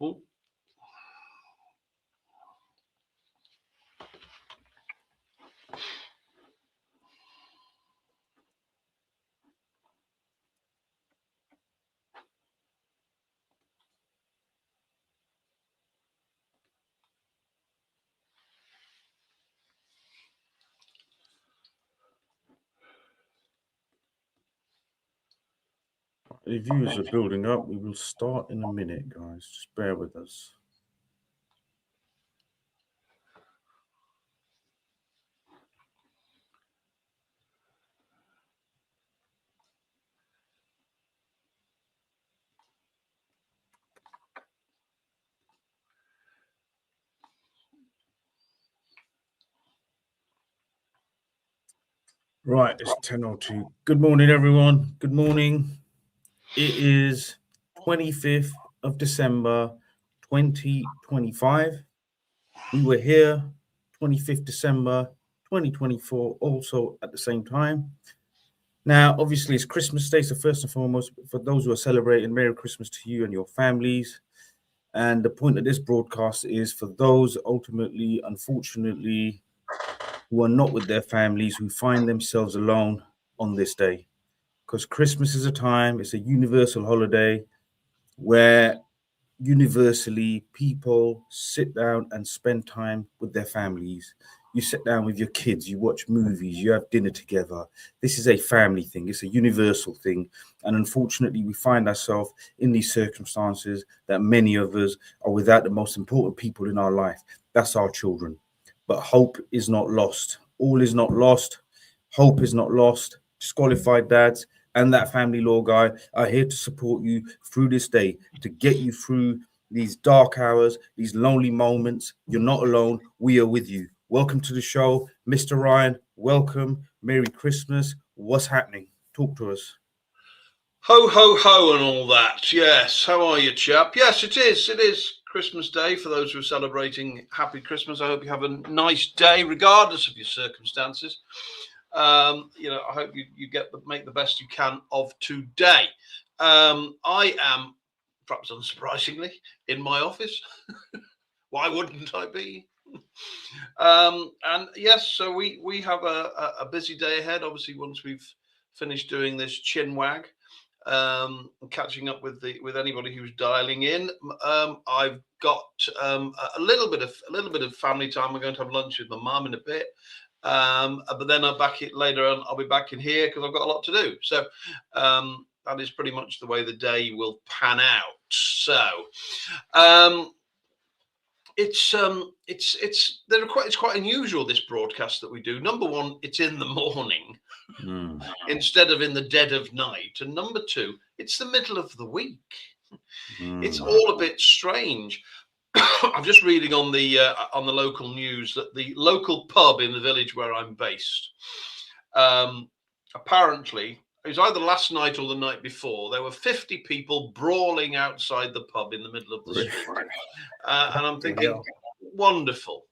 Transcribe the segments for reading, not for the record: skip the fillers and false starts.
Oh. The viewers are building up. We will start in a minute, guys. Just bear with us. Right, it's 10:02. Good morning, everyone. Good morning. It is 25th of December, 2025. We were here 25th December, 2024, also at the same time. Now, obviously, it's Christmas Day, so first and foremost, for those who are celebrating, Merry Christmas to you and your families. And the point of this broadcast is for those ultimately, unfortunately, who are not with their families, who find themselves alone on this day. Because Christmas is a time, it's a universal holiday where universally people sit down and spend time with their families. You sit down with your kids, you watch movies, you have dinner together. This is a family thing, it's a universal thing. And unfortunately, we find ourselves in these circumstances that many of us are without the most important people in our life. That's our children. But hope is not lost. All is not lost. Hope is not lost. Disqualified dads and that family law guy are here to support you through this day, to get you through these dark hours, these lonely moments. You're not alone. We are with you. Welcome to the show, Mr. Ryan. Welcome. Merry Christmas. What's happening? Talk to us. Ho, ho, ho, and all that. Yes. How are you, chap? Yes, it is. It is Christmas Day. For those who are celebrating, happy Christmas. I hope you have a nice day, regardless of your circumstances. I hope you make the best you can of today. I am, perhaps unsurprisingly, in my office. Why wouldn't I be? And yes, so we have a busy day ahead. Obviously, once we've finished doing this chin wag, catching up with anybody who's dialing in. I've got a little bit of family time. We're going to have lunch with my mum in a bit. But then later on, I'll be back in here because I've got a lot to do. So that is pretty much the way the day will pan out. So it's quite unusual, this broadcast that we do. Number one, it's in the morning instead of in the dead of night, and number two, it's the middle of the week. It's all a bit strange. I'm just reading on the local news that the local pub in the village where I'm based, apparently, it was either last night or the night before, there were 50 people brawling outside the pub in the middle of the street. And I'm thinking, wonderful.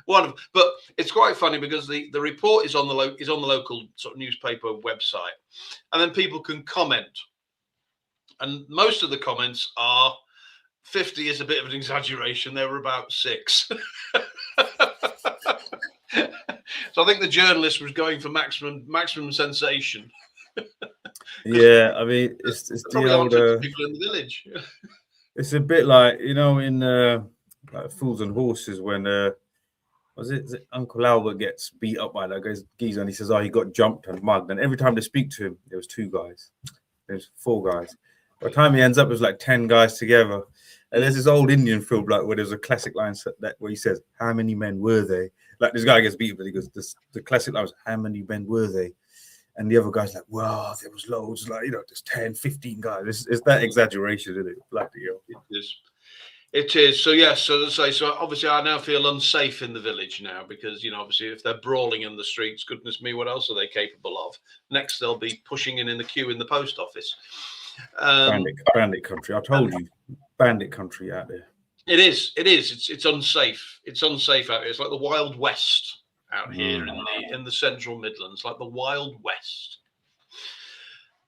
Wonderful. But it's quite funny because the report is on the local sort of newspaper website, and then people can comment. And most of the comments are 50 is a bit of an exaggeration. There were about 6. So I think the journalist was going for maximum sensation. Yeah, I mean, it's the old people in the village. It's a bit like, in like Fools and Horses when was it Uncle Albert gets beat up by that geezer and he says, oh, he got jumped and mugged, and every time they speak to him there was 2 guys, there's 4 guys. By the time he ends up, there's like 10 guys together. And there's this old Indian film like where there's a classic line where he says, how many men were they? Like this guy gets beaten, but he goes, the classic line was, how many men were they? And the other guy's like, well, there was loads, like, there's 10, 15 guys. It's that exaggeration, isn't it? Bloody hell. It is. So, yes, so as I say, so obviously I now feel unsafe in the village now because, obviously if they're brawling in the streets, goodness me, what else are they capable of? Next, they'll be pushing in the queue in the post office. Bandit country. I told you, bandit country out there. It is. It's unsafe. It's unsafe out here. It's like the Wild West out here in the Central Midlands, like the Wild West.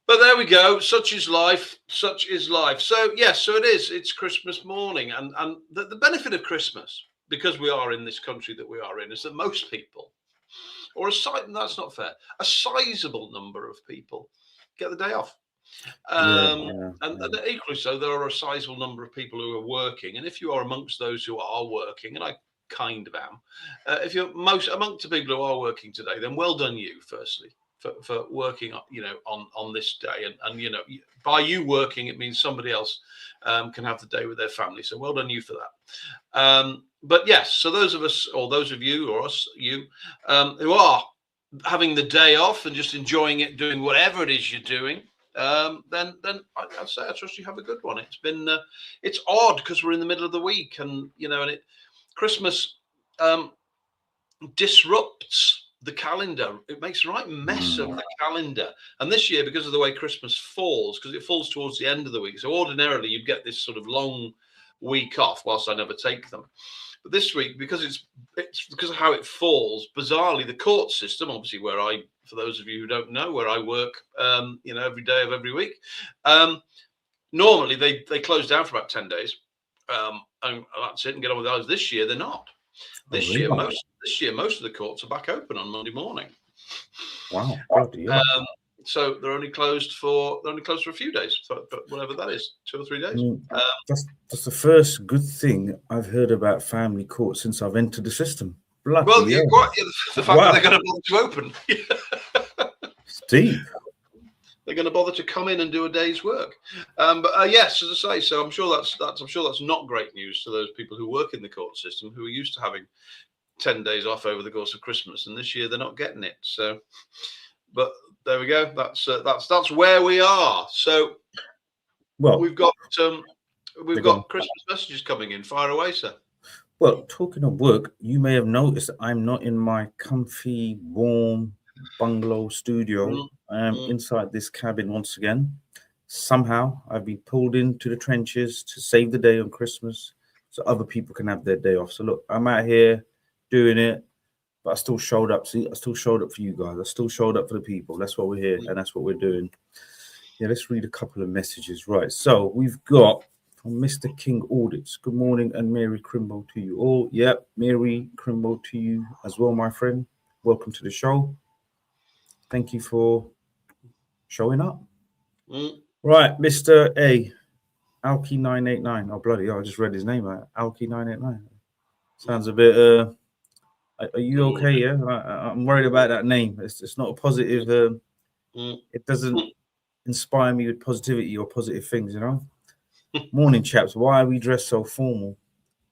But there we go. Such is life. Such is life. So yes, so it is. It's Christmas morning, and the benefit of Christmas, because we are in this country that we are in, is that most people, or that's not fair, a sizable number of people get the day off. And equally so, there are a sizable number of people who are working, and if you are amongst those who are working, and I kind of am, if you're amongst the people who are working today, then well done you, firstly, for working, on this day, and by you working, it means somebody else can have the day with their family. So well done you for that. But yes, so those of us, or those of you, or us, who are having the day off and just enjoying it, doing whatever it is you're doing, then I'd say I trust you have a good one. It's been it's odd because we're in the middle of the week, and Christmas disrupts the calendar. It makes a right mess of the calendar. And this year, because of the way Christmas falls, because it falls towards the end of the week, so ordinarily you'd get this sort of long week off, whilst I never take them. But this week, because it's because of how it falls, bizarrely, the court system, obviously where for those of you who don't know, where I work, every day of every week, normally they close down for about 10 days, and that's it, and get on with ours. This year they're not. This year most of the courts are back open on Monday morning. Wow. So they're only closed for a few days, but whatever that is, 2 or 3 days. That's the first good thing I've heard about family court since I've entered the system. The fact that they're going to bother to open. It's deep. They're going to bother to come in and do a day's work. But yes, as I say, so I'm sure that's not great news to those people who work in the court system, who are used to having 10 days off over the course of Christmas, and this year they're not getting it. So, but there we go. That's where we are. So, well, we've got Christmas messages coming in. Fire away, sir. Well, talking of work, you may have noticed that I'm not in my comfy, warm bungalow studio. I am inside this cabin once again. Somehow I've been pulled into the trenches to save the day on Christmas so other people can have their day off. So look, I'm out here doing it, but I still showed up. See, I still showed up for you guys. I still showed up for the people. That's what we're here, and that's what we're doing. Yeah, let's read a couple of messages. Right, so we've got from Mr. King Audits. Good morning and Merry Crimbo to you all. Yep, Merry Crimbo to you as well, my friend. Welcome to the show. Thank you for showing up. Right, Mr. A. Alki 989. Oh, bloody hell, I just read his name out. Alki 989. Sounds a bit, are you okay? Yeah, I'm worried about that name. It's not a positive, it doesn't inspire me with positivity or positive things, you know? Morning, chaps. Why are we dressed so formal?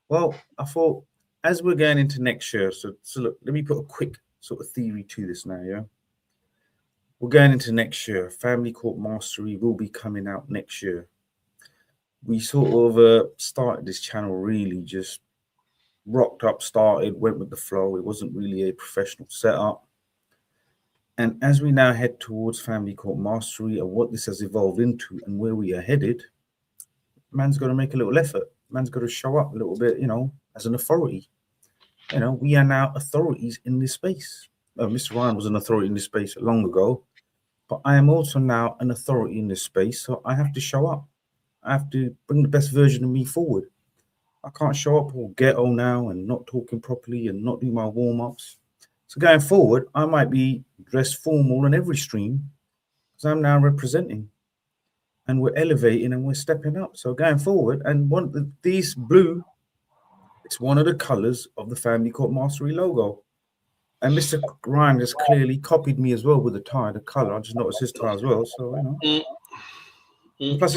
Well, I thought as we're going into next year, so look, let me put a quick sort of theory to this now, yeah? We're going into next year. Family Court Mastery will be coming out next year. We sort of started this channel really just rocked up, went with the flow. It wasn't really a professional setup. And as we now head towards Family Court Mastery and what this has evolved into and where we are headed, man's got to make a little effort. Man's got to show up a little bit, as an authority. We are now authorities in this space. Mr. Ryan was an authority in this space long ago, but I am also now an authority in this space, so I have to show up. I have to bring the best version of me forward. I can't show up all ghetto now and not talking properly and not do my warm-ups. So going forward, I might be dressed formal on every stream because I'm now representing and we're elevating and we're stepping up. So going forward, and these blue, it's one of the colors of the Family Court Mastery logo. And Mr. Ryan has clearly copied me as well with the tie, the color. I just noticed his tie as well. So, Plus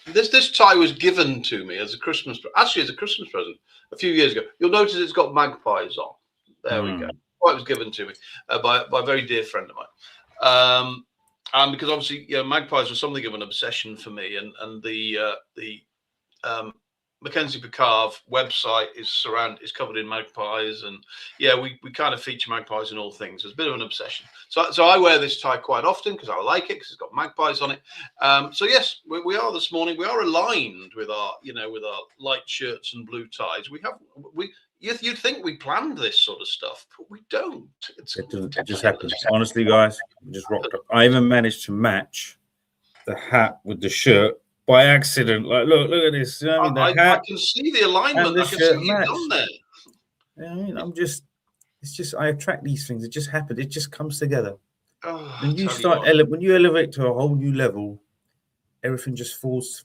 this tie was given to me as a Christmas present a few years ago. You'll notice it's got magpies on. There we go. Well, it was given to me by a very dear friend of mine. And because obviously, magpies were something of an obsession for me, and the Mackenzie Picard website is covered in magpies, and we kind of feature magpies in all things. It's a bit of an obsession. So I wear this tie quite often because I like it because it's got magpies on it. So yes, we are this morning. We are aligned with our light shirts and blue ties. You'd think we planned this sort of stuff, but we don't. It just happens. Honestly, guys, we just rocked up. I even managed to match the hat with the shirt by accident. Like, look at this. You know what I mean? The hat. I can see the alignment. And the I can see shirt what you've done there. You know what I mean? It's just, I attract these things. It just happens. It just comes together. Oh, when you elevate to a whole new level, everything just falls.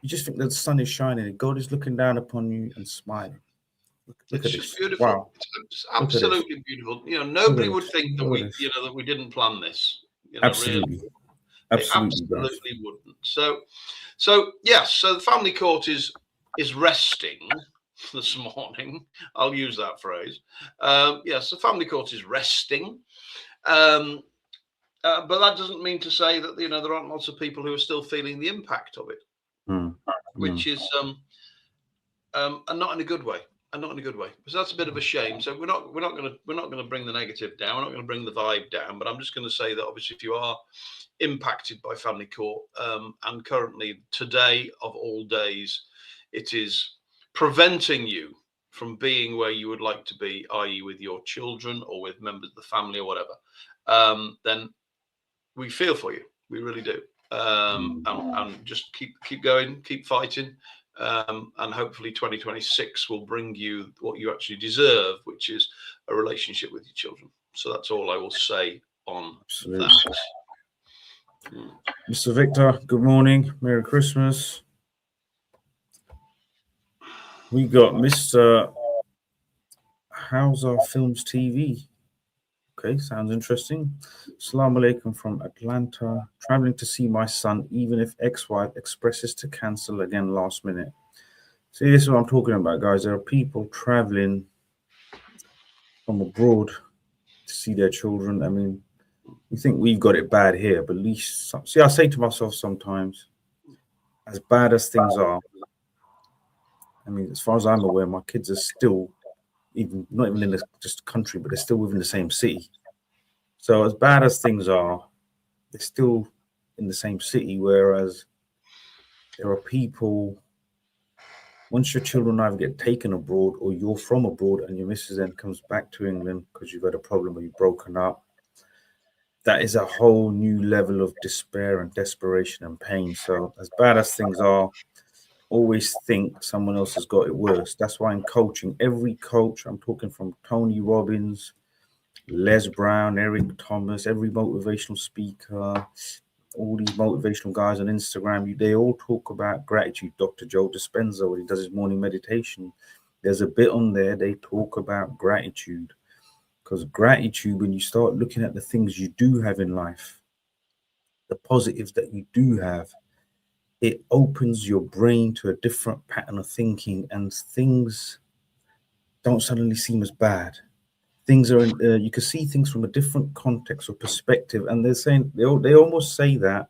You just think that the sun is shining and God is looking down upon you and smiling. Look it's at just this. beautiful. Wow. It's absolutely beautiful. You know, nobody would think that that we didn't plan this. You know, absolutely. Really. Absolutely. They absolutely wouldn't. So yes, so the family court is resting this morning. I'll use that phrase. Yes, the family court is resting. But that doesn't mean to say that there aren't lots of people who are still feeling the impact of it, which is and not in a good way, because that's a bit of a shame. So we're not going to bring the negative down. We're not going to bring the vibe down. But I'm just going to say that obviously, if you are impacted by family court, and currently today of all days, it is preventing you from being where you would like to be, i.e., with your children or with members of the family or whatever, then we feel for you. We really do. And just keep going, keep fighting. And hopefully 2026 will bring you what you actually deserve, which is a relationship with your children. So that's all I will say on that. Mr. Victor, good morning. Merry Christmas. We got Mr. How's Our Films TV? Okay, sounds interesting. Assalamu alaikum from Atlanta. Traveling to see my son, even if ex-wife expresses to cancel again last minute. See, this is what I'm talking about, guys. There are people traveling from abroad to see their children. I mean, we think we've got it bad here, but at least, I say to myself sometimes, as bad as things are, I mean, as far as I'm aware, my kids are still not even in just country, but they're still within the same city. So as bad as things are, they're still in the same city, whereas there are people, once your children either get taken abroad or you're from abroad and your missus then comes back to England because you've had a problem or you've broken up, that is a whole new level of despair and desperation and pain. So as bad as things are, always think someone else has got it worse. That's why in coaching, every coach, I'm talking from Tony Robbins, Les Brown, Eric Thomas, every motivational speaker, all these motivational guys on Instagram, they all talk about gratitude. Dr. Joe Dispenza, when he does his morning meditation, there's a bit on there, they talk about gratitude. Because gratitude, when you start looking at the things you do have in life, the positives that you do have, it opens your brain to a different pattern of thinking, and things don't suddenly seem as bad. Things are, you can see things from a different context or perspective, and they're saying, they almost say that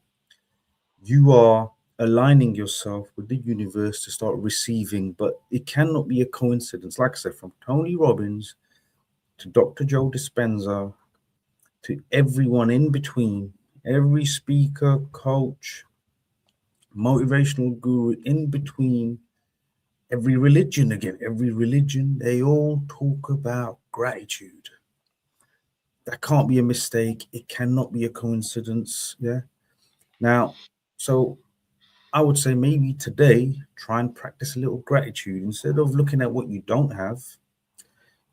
you are aligning yourself with the universe to start receiving, but it cannot be a coincidence. Like I said, from Tony Robbins to Dr. Joe Dispenza to everyone in between, every speaker, coach, motivational guru in between, every religion, they all talk about gratitude. That can't be a mistake. It cannot be a coincidence. Yeah. Now, so I would say maybe today, try and practice a little gratitude. Instead of looking at what you don't have,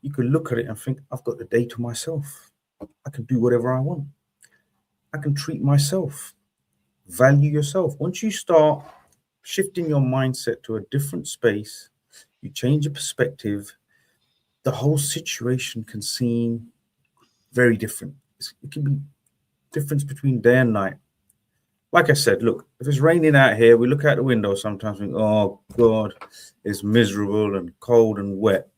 you could look at it and think, I've got the day to myself. I can do whatever I want. I can treat myself. Value yourself. Once you start shifting your mindset to a different space, you change your perspective, the whole situation can seem very different. It can be difference between day and night. Like I said, look, if it's raining out here, we look out the window sometimes and think, oh God, it's miserable and cold and wet.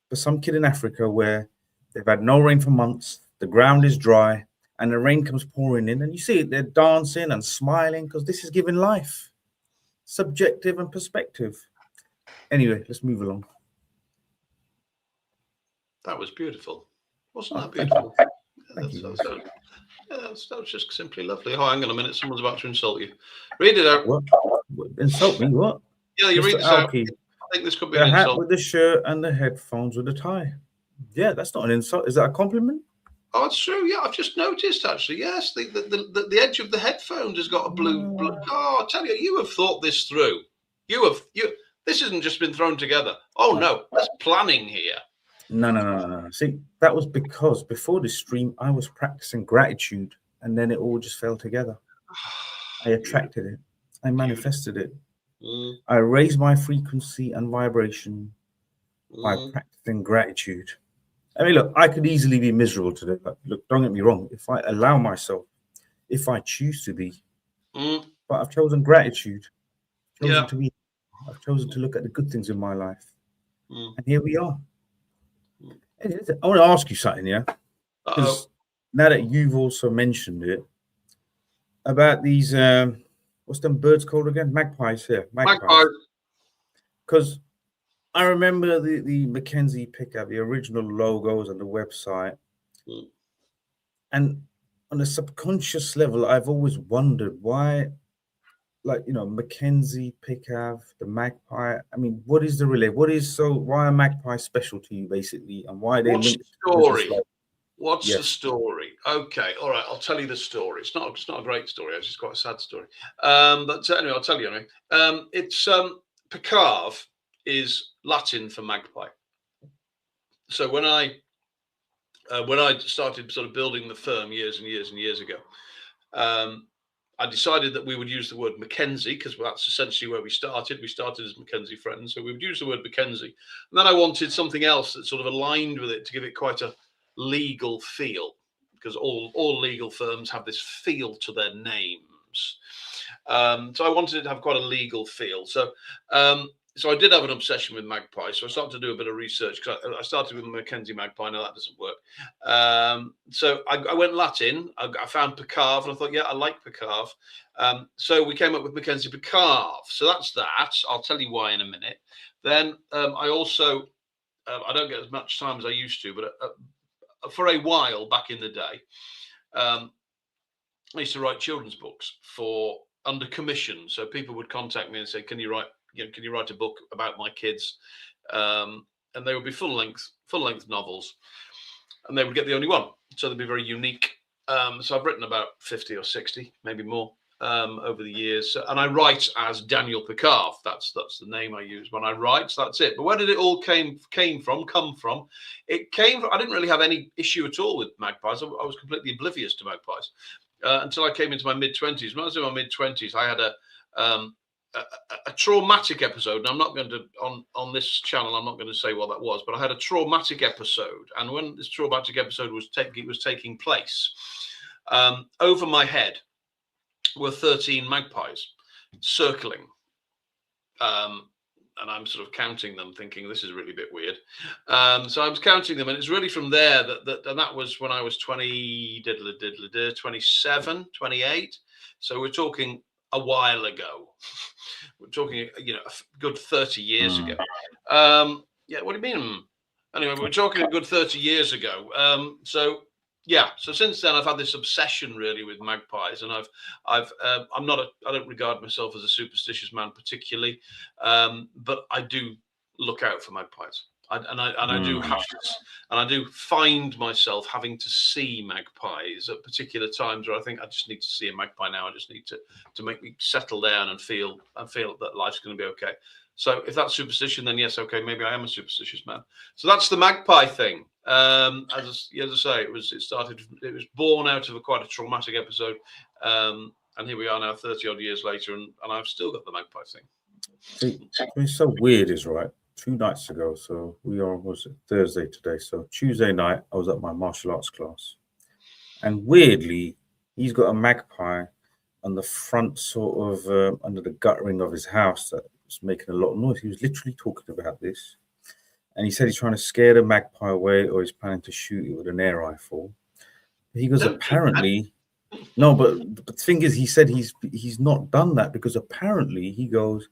But some kid in Africa where they've had no rain for months, the ground is dry, and the rain comes pouring in, and you see it, they're dancing and smiling because this is giving life. Subjective and perspective. Anyway, let's move along. That was beautiful. Wasn't that beautiful? Thank you. That was just simply lovely. Oh, hang on a minute. Someone's about to insult you. Read it out. What? Insult me? What? Yeah, you Mr. read this out. think this could be The an hat insult. with the shirt and the headphones with the tie. Yeah, that's not an insult. Is that a compliment? Oh, it's true. Yeah, I've just noticed actually. Yes, the edge of the headphones has got a blue. Oh, I tell you, you have thought this through. You. This hasn't just been thrown together. Oh no, there's planning here. No. See, that was because before this stream, I was practicing gratitude, and then it all just fell together. I attracted it. I manifested it. I raised my frequency and vibration by practicing gratitude. I mean, look, I could easily be miserable today. But look, don't get me wrong. If I allow myself, if I choose to be, but I've chosen gratitude. I've chosen to look at the good things in my life, and here we are. I want to ask you something, yeah, because now that you've also mentioned it about these, what's them birds called again? Magpies. Yeah, magpies. Because I remember the Mackenzie pickup, the original logos and the website. And on a subconscious level, I've always wondered why, like, Mackenzie pickup, the magpie. I mean, what is the relay? Why are magpies special to you, basically? And why are they linked to story? What's the story? Okay, all right, I'll tell you the story. It's not a great story, it's quite a sad story. But anyway, I'll tell you anyway. It's Picave is Latin for magpie. So when I started sort of building the firm years and years ago, I decided that we would use the word Mackenzie because that's essentially where we started. We started as Mackenzie Friends, so we would use the word Mackenzie. And then I wanted something else that sort of aligned with it to give it quite a legal feel, because all legal firms have this feel to their names. So I wanted it to have quite a legal feel. So I did have an obsession with magpies. So I started to do a bit of research because I started with Mackenzie magpie. Now that doesn't work. So I went Latin. I found Picave and I thought, yeah, I like Picave. So we came up with Mackenzie Picave. So that's that. I'll tell you why in a minute. Then I also, I don't get as much time as I used to, but for a while back in the day, I used to write children's books under commission. So people would contact me and say, can you write a book about my kids? And they would be full length novels, and they would get the only one. So they'd be very unique. So I've written about 50 or 60, maybe more, over the years. And I write as Daniel Picave. That's the name I use when I write. So that's it. But where did it all come from? It came from, I didn't really have any issue at all with magpies. I was completely oblivious to magpies until I came into my mid-20s. When I was in my mid-20s, I had a traumatic episode. And I'm not going to, on this channel, I'm not going to say what that was, but I had a traumatic episode. And when this traumatic episode was taking place, over my head were 13 magpies circling. And I'm sort of counting them, thinking this is really a bit weird. So I was counting them, and it's really from there and that was when I was 27, 28. So we're talking a while ago. We're talking, a good 30 years ago. Yeah, what do you mean? Anyway, we're talking a good 30 years ago. So since then I've had this obsession really with magpies, and I don't regard myself as a superstitious man particularly, but I do look out for magpies. I do have to, and I do find myself having to see magpies at particular times where I think I just need to see a magpie now. I just need to make me settle down and feel that life's going to be okay. So if that's superstition, then yes, okay, maybe I am a superstitious man. So that's the magpie thing. As I say, it was born out of quite a traumatic episode, and here we are now, 30 odd years later, and I've still got the magpie thing. See, it's so weird, is right. 2 nights ago, so was it Thursday today? So Tuesday night, I was at my martial arts class, and weirdly, he's got a magpie on the front, sort of under the guttering of his house that was making a lot of noise. He was literally talking about this, and he said he's trying to scare the magpie away, or he's planning to shoot it with an air rifle. He goes, apparently, no, but the thing is, he said he's not done that because apparently, he goes,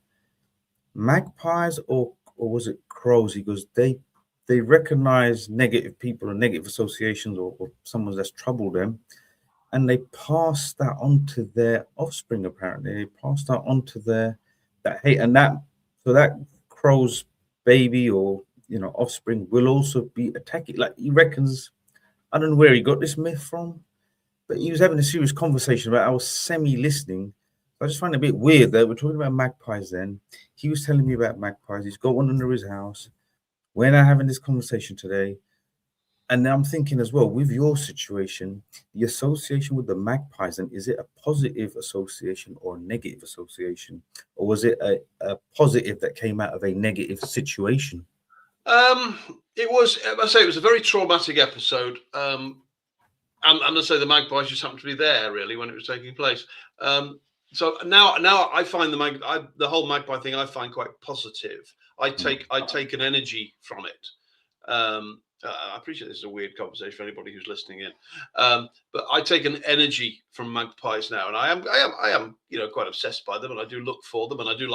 magpies or was it crows? He goes, they recognize negative people or negative associations or someone that's troubled them, and they pass that on to their offspring. Apparently, they pass that on to that hate, and that crow's baby or offspring will also be attacking. Like he reckons, I don't know where he got this myth from, but he was having a serious conversation about. I was semi-listening. I just find it a bit weird that we're talking about magpies. Then he was telling me about magpies. He's got one under his house. We're now having this conversation today. And now I'm thinking as well, with your situation, the association with the magpies, and is it a positive association or a negative association? Or was it a positive that came out of a negative situation? It was, I say, it was a very traumatic episode. And I say the magpies just happened to be there really when it was taking place. So now I find the whole magpie thing I find quite positive. I take an energy from it. I appreciate this is a weird conversation for anybody who's listening in, but I take an energy from magpies now, and I am quite obsessed by them, and I do look for them, and I do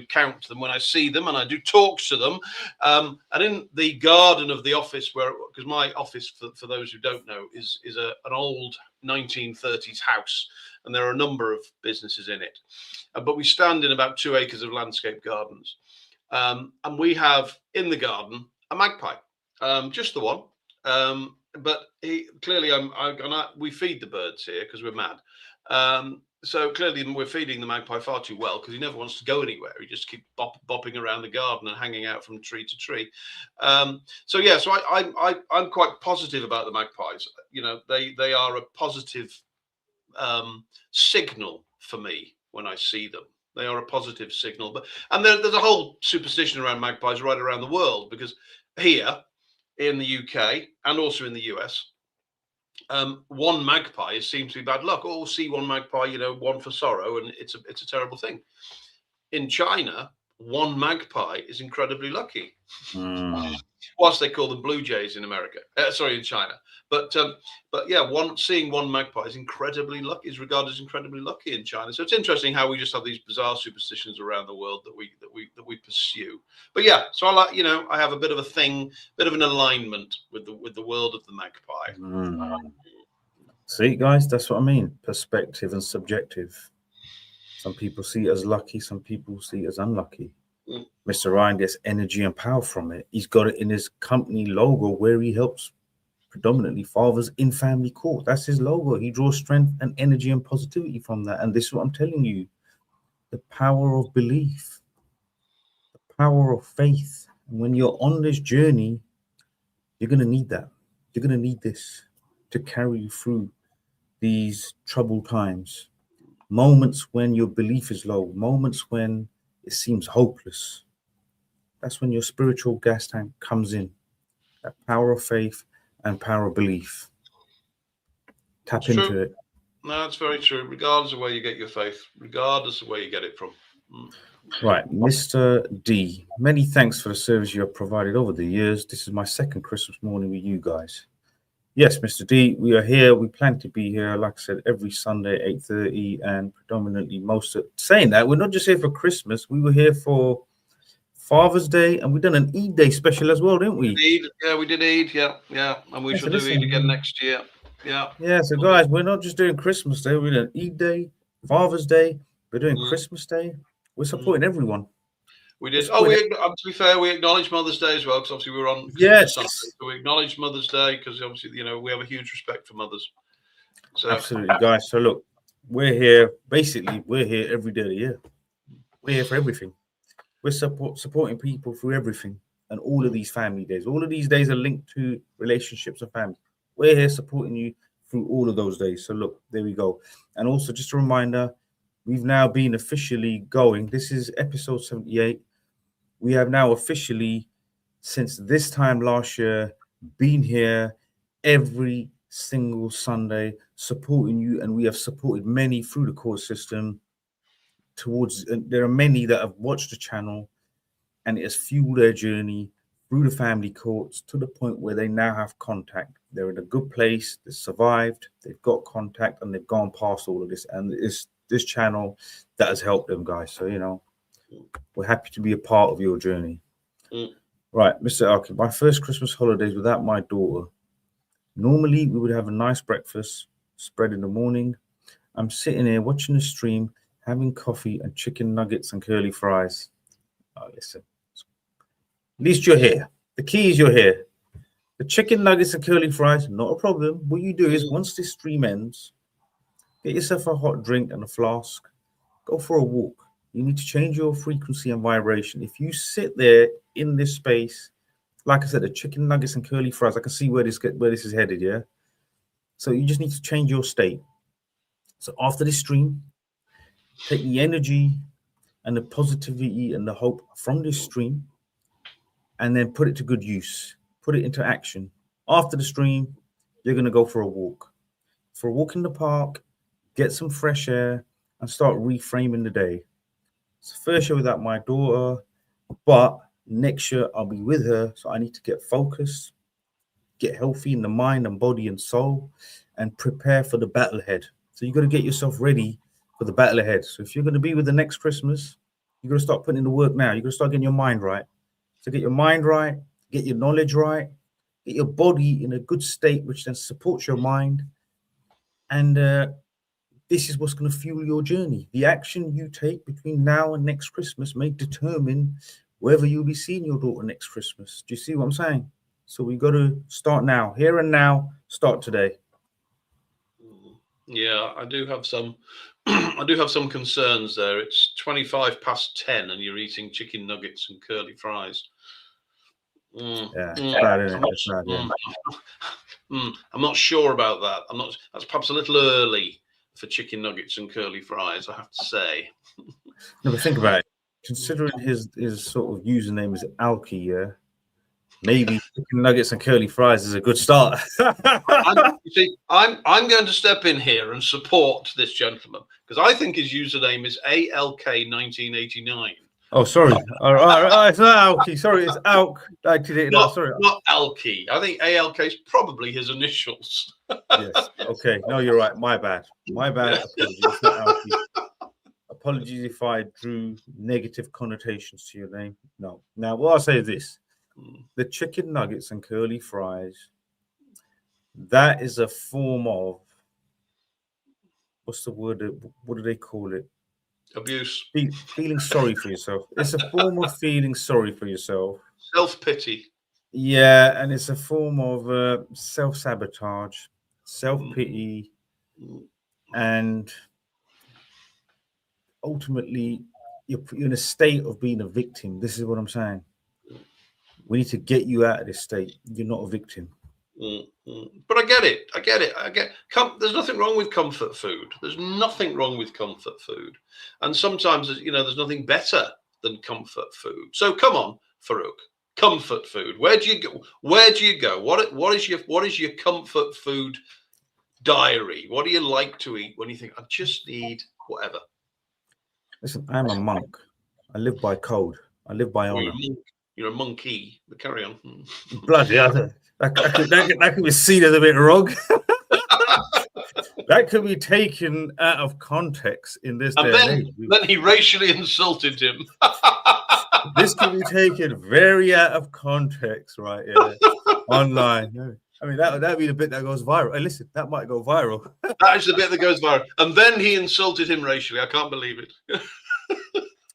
count them when I see them, and I do talk to them. And in the garden of the office, because my office, for those who don't know, is an old 1930s house, and there are a number of businesses in it, but we stand in about 2 acres of landscape gardens, and we have in the garden a magpie. Just the one, but we feed the birds here because we're mad. So clearly we're feeding the magpie far too well because he never wants to go anywhere. He just keeps bopping around the garden and hanging out from tree to tree. So I'm quite positive about the magpies. They are a positive signal for me when I see them. They are a positive signal, and there's a whole superstition around magpies right around the world, because here in the UK and also in the US, one magpie seems to be bad luck. Oh, see one magpie, one for sorrow, and it's a terrible thing. In China, one magpie is incredibly lucky. Whilst they call them blue jays in America, in China, but seeing one magpie is regarded as incredibly lucky in China. So it's interesting how we just have these bizarre superstitions around the world that we pursue. But yeah, so I have a bit of an alignment with the world of the magpie. See, guys, that's what I mean. Perspective and subjective. Some people see it as lucky, some people see it as unlucky. Mr. Ryan gets energy and power from it. He's got it in his company logo where he helps predominantly fathers in family court. That's his logo. He draws strength and energy and positivity from that. And this is what I'm telling you. The power of belief, the power of faith. And when you're on this journey, you're going to need that. You're going to need this to carry you through these troubled times. Moments when your belief is low, moments when it seems hopeless. That's when your spiritual gas tank comes in. That power of faith and power of belief. Tap into it. No, that's very true. Regardless of where you get your faith, regardless of where you get it from. Right, Mr. D, many thanks for the service you have provided over the years. This is my second Christmas morning with you guys. Yes, Mr. D, we are here. We plan to be here, like I said, every Sunday, 8:30, and predominantly saying that, we're not just here for Christmas. We were here for Father's Day, and we've done an Eid Day special as well, didn't we? Eid, yeah, we did Eid, yeah, and we shall do Eid again next year. Yeah, so guys, we're not just doing Christmas Day. We're doing Eid Day, Father's Day. We're doing Christmas Day. We're supporting everyone. We did. To be fair, we acknowledged Mother's Day as well, because obviously we were on. Yes. Sunday, so we acknowledged Mother's Day because obviously we have a huge respect for mothers. So. Absolutely, guys. So look, we're here. Basically, we're here every day of the year. We're here for everything. We're supporting people through everything, and all of these family days. All of these days are linked to relationships and family. We're here supporting you through all of those days. So look, there we go. And also, just a reminder, we've now been officially going. This is episode 78. We have now officially, since this time last year, been here every single Sunday supporting you, and we have supported many through the court system. There are many that have watched the channel, and it has fueled their journey through the family courts to the point where they now have contact. They're in a good place. They've survived. They've got contact, and they've gone past all of this. And it's this channel that has helped them, guys. So we're happy to be a part of your journey. Right, Mr. Arkin, my first Christmas holidays without my daughter. Normally, we would have a nice breakfast spread in the morning. I'm sitting here watching the stream, having coffee and chicken nuggets and curly fries. Oh, listen, At least you're here. The key is you're here. The chicken nuggets and curly fries, not a problem. What you do is once this stream ends, get yourself a hot drink and a flask. Go for a walk. You need to change your frequency and vibration. If you sit there in this space, like I said, the chicken nuggets and curly fries, I can see where this is headed, yeah? So you just need to change your state. So after this stream, take the energy and the positivity and the hope from this stream and then put it to good use. Put it into action. After the stream, you're going to go for a walk. For a walk in the park, get some fresh air and start reframing the day. It's the first year without my daughter, but next year I'll be with her. So I need to get focused, get healthy in the mind and body and soul, and prepare for the battle ahead. So you got to get yourself ready for the battle ahead. So if you're going to be with the next Christmas, you got to start putting in the work now. You got to start getting your mind right. So get your mind right, get your knowledge right, get your body in a good state, which then supports your mind. And this is what's going to fuel your journey. The action you take between now and next Christmas may determine whether you'll be seeing your daughter next Christmas. Do you see what I'm saying? So we got to start now, here and now. Start today. Yeah, I do have some. I do have some concerns there. It's 10:25, and you're eating chicken nuggets and curly fries. I'm not sure about that. That's perhaps a little early for chicken nuggets and curly fries, I have to say. No, but think about it. Considering his sort of username is Alki, yeah, maybe chicken nuggets and curly fries is a good start. I'm going to step in here and support this gentleman because I think his username is ALK1989. Oh, sorry. All right. It's not Alki. Sorry, it's Alk. Not Alki. I think ALK is probably his initials. Yes. Okay. No, you're right. My bad. Apologies. It's not Alki. Apologies if I drew negative connotations to your name. No. Now, what I'll say is this. The chicken nuggets and curly fries, that is a form of, what's the word? What do they call it? Abuse. Feeling sorry for yourself. It's a form of feeling sorry for yourself. Self-pity. Yeah, and it's a form of self-sabotage, self-pity, and ultimately you're in a state of being a victim. This is what I'm saying. We need to get you out of this state. You're not a victim. But I get it. There's nothing wrong with comfort food. There's nothing wrong with comfort food. And sometimes, there's nothing better than comfort food. So come on, Farouk, comfort food. Where do you go? What is your comfort food diary? What do you like to eat when you think, I just need whatever? Listen, I'm a monk. I live by code. I live by honor. You're a monkey. But carry on. Bloody hell. That could be seen as a bit wrong. That could be taken out of context in this day and age. Then he racially insulted him. This could be taken very out of context, right? Yeah, online. I mean, that'd be the bit that goes viral. Hey, listen, that might go viral. That is the bit that goes viral. And then he insulted him racially. I can't believe it. Yes.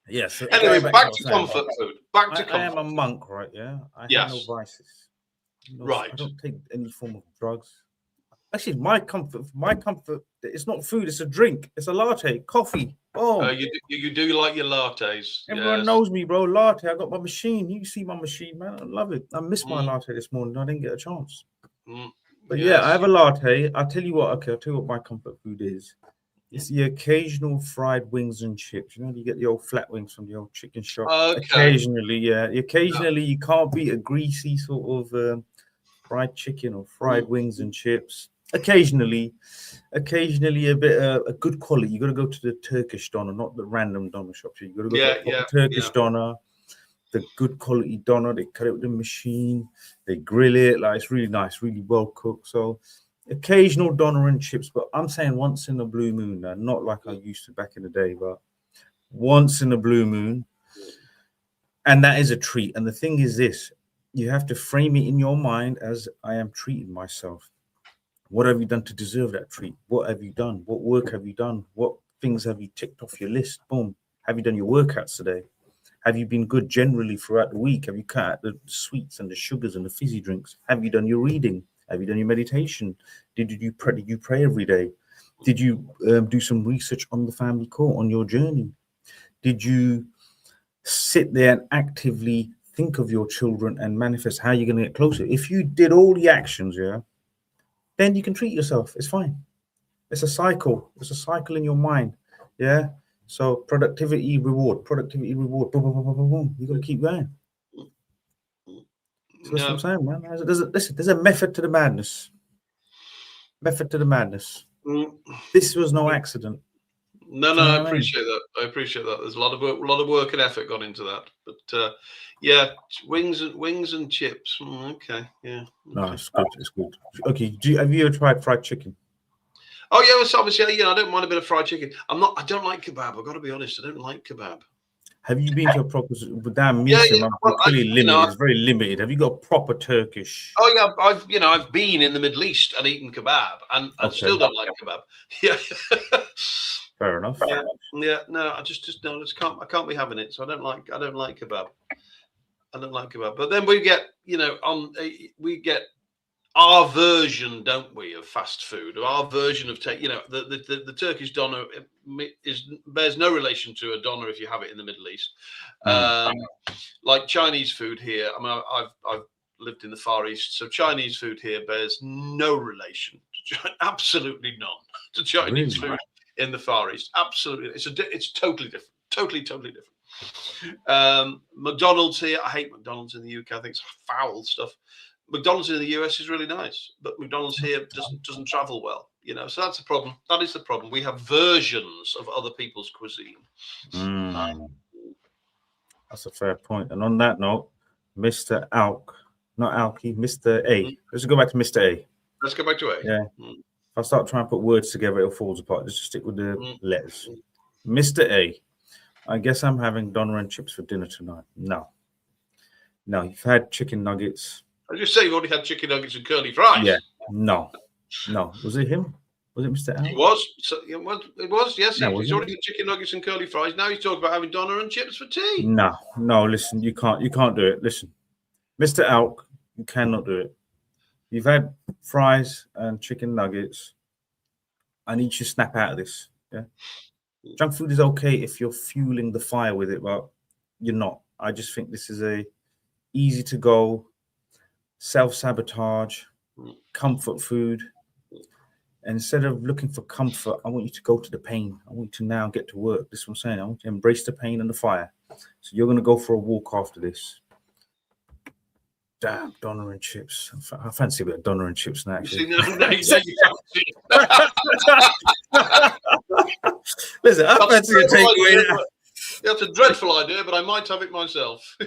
Yeah, so anyway, back to comfort food. I am a monk, right? Yeah. I have no vices. Right. I don't take any form of drugs. Actually, my comfort, it's not food, it's a drink. It's a latte, coffee. Oh, you do like your lattes. Everyone knows me, bro. Latte. I got my machine. You see my machine, man. I love it. I missed my latte this morning. I didn't get a chance. But yeah, I have a latte. I'll tell you what. Okay, I'll tell you what my comfort food is. It's the occasional fried wings and chips. You get the old flat wings from the old chicken shop. Okay. Occasionally, yeah. Occasionally, you can't beat a greasy sort of fried chicken or fried wings and chips. Occasionally a bit a good quality. You got to go to the Turkish doner, not the random doner shop. You got to go to the Turkish doner, the good quality doner. They cut it with the machine. They grill it. Like, it's really nice, really well cooked. So occasional doner and chips, but I'm saying once in a blue moon now, not like I used to back in the day, but once in a blue moon. And that is a treat. And the thing is this, you have to frame it in your mind as I am treating myself. What have you done to deserve that treat? What have you done? What work have you done? What things have you ticked off your list? Boom. Have you done your workouts today? Have you been good generally throughout the week? Have you cut out the sweets and the sugars and the fizzy drinks? Have you done your reading? Have you done your meditation? Did you pray every day? Did you do some research on the family court, on your journey? Did you sit there and actively think of your children and manifest how you're going to get closer? If you did all the actions, yeah, then you can treat yourself. It's fine. It's a cycle. It's a cycle in your mind. Yeah. So productivity, reward. Boom, boom, boom, boom, boom, boom. You got to keep going. So that's what I'm saying, man. There's a method to the madness. Method to the madness. This was no accident. No, I appreciate that. I appreciate that. There's a lot of work and effort gone into that. But yeah, wings and chips. Okay, yeah. Okay. No, it's good. It's good. Okay, have you ever tried fried chicken? Oh yeah, well, obviously, I don't mind a bit of fried chicken. I don't like kebab. I've got to be honest. I don't like kebab. Have you been to a proper? Damn, it's very limited. Have you got a proper Turkish? Oh yeah, I've been in the Middle East and eaten kebab, and I still don't like kebab. Yeah. Fair enough. Yeah. No, I can't be having it. So I don't like kebab. I don't like kebab. But then we get our version, don't we, of fast food? Our version of the Turkish doner bears no relation to a doner if you have it in the Middle East. Like Chinese food here. I mean, I've lived in the Far East, so Chinese food here bears no relation, absolutely none, to Chinese food in the Far East. Absolutely, it's totally different. Totally different. McDonald's here. I hate McDonald's in the UK. I think it's foul stuff. McDonald's in the US is really nice, but McDonald's here doesn't travel well, so that's the problem. That is the problem. We have versions of other people's cuisine. That's a fair point. And on that note, Mr. Mr. A. Let's go back to Mr. A. Let's go back to A. Yeah. If I start trying to put words together, it falls apart. Just stick with the letters. Mr. A. I guess I'm having doner and chips for dinner tonight. No, you've had chicken nuggets. I just say you've already had chicken nuggets and curly fries. Yeah. No. Was it him? Was it Mr. Al? It was. It was. Yes. He's already had chicken nuggets and curly fries. Now he's talking about having doner and chips for tea. No. Listen, you can't do it. Listen, Mr. Alk, you cannot do it. You've had fries and chicken nuggets. I need you to snap out of this. Yeah. Junk food is okay if you're fueling the fire with it, but you're not. I just think this is a easy to go, self-sabotage, comfort food. And instead of looking for comfort, I want you to go to the pain. I want you to now get to work. This is what I'm saying. I want you to embrace the pain and the fire. So you're going to go for a walk after this. Damn, doner and chips. I fancy a bit of doner and chips now, actually. Listen, I fancy a takeaway now. That's a dreadful idea, but I might have it myself.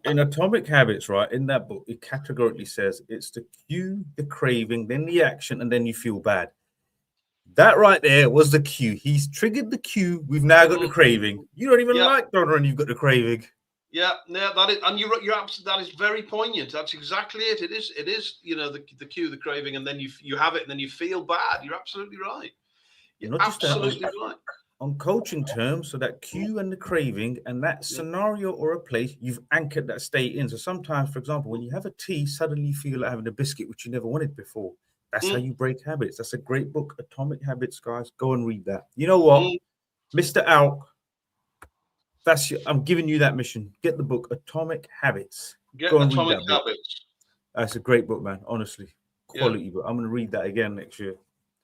In Atomic Habits, right, in that book, it categorically says it's the cue, the craving, then the action, and then you feel bad. That right there was the cue. He's triggered the cue. We've now got the craving. You don't even like doner, and you've got the craving. Yeah, that is, and you're absolutely. That is very poignant. That's exactly it. It is. The cue, the craving, and then you have it, and then you feel bad. You're absolutely right. You're absolutely right. On coaching terms, so that cue and the craving and that scenario or a place, you've anchored that state in. So sometimes, for example, when you have a tea, suddenly you feel like having a biscuit, which you never wanted before. That's how you break habits. That's a great book, Atomic Habits, guys. Go and read that. You know what, Mr. Alk, I'm giving you that mission. Get the book, Atomic Habits. Go and read that book. That's a great book, man. Honestly, quality book. I'm going to read that again next year.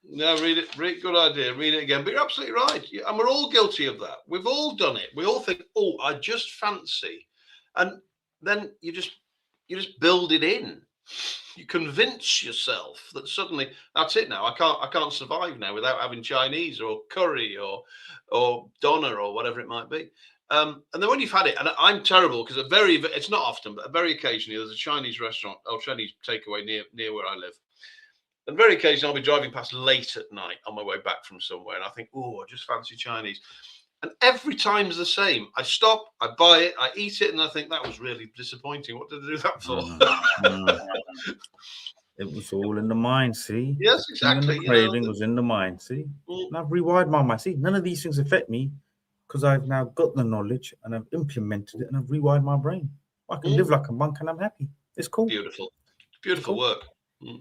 No, read it. Good idea. Read it again. But you're absolutely right. And we're all guilty of that. We've all done it. We all think, oh, I just fancy. And then you just build it in. You convince yourself that suddenly that's it now. I can't survive now without having Chinese or curry or doner or whatever it might be. And then when you've had it, and I'm terrible because it's not often, but very occasionally there's a Chinese restaurant or Chinese takeaway near where I live. And very occasionally I'll be driving past late at night on my way back from somewhere, and I think, oh, I just fancy Chinese. And every time's the same. I stop, I buy it, I eat it, and I think that was really disappointing. What did I do that for? It was all in the mind, see? Yes, exactly. The craving was in the mind, see? And I've rewired my mind. See, none of these things affect me because I've now got the knowledge and I've implemented it and I've rewired my brain. I can live like a monk and I'm happy. It's cool. Beautiful. Beautiful work. You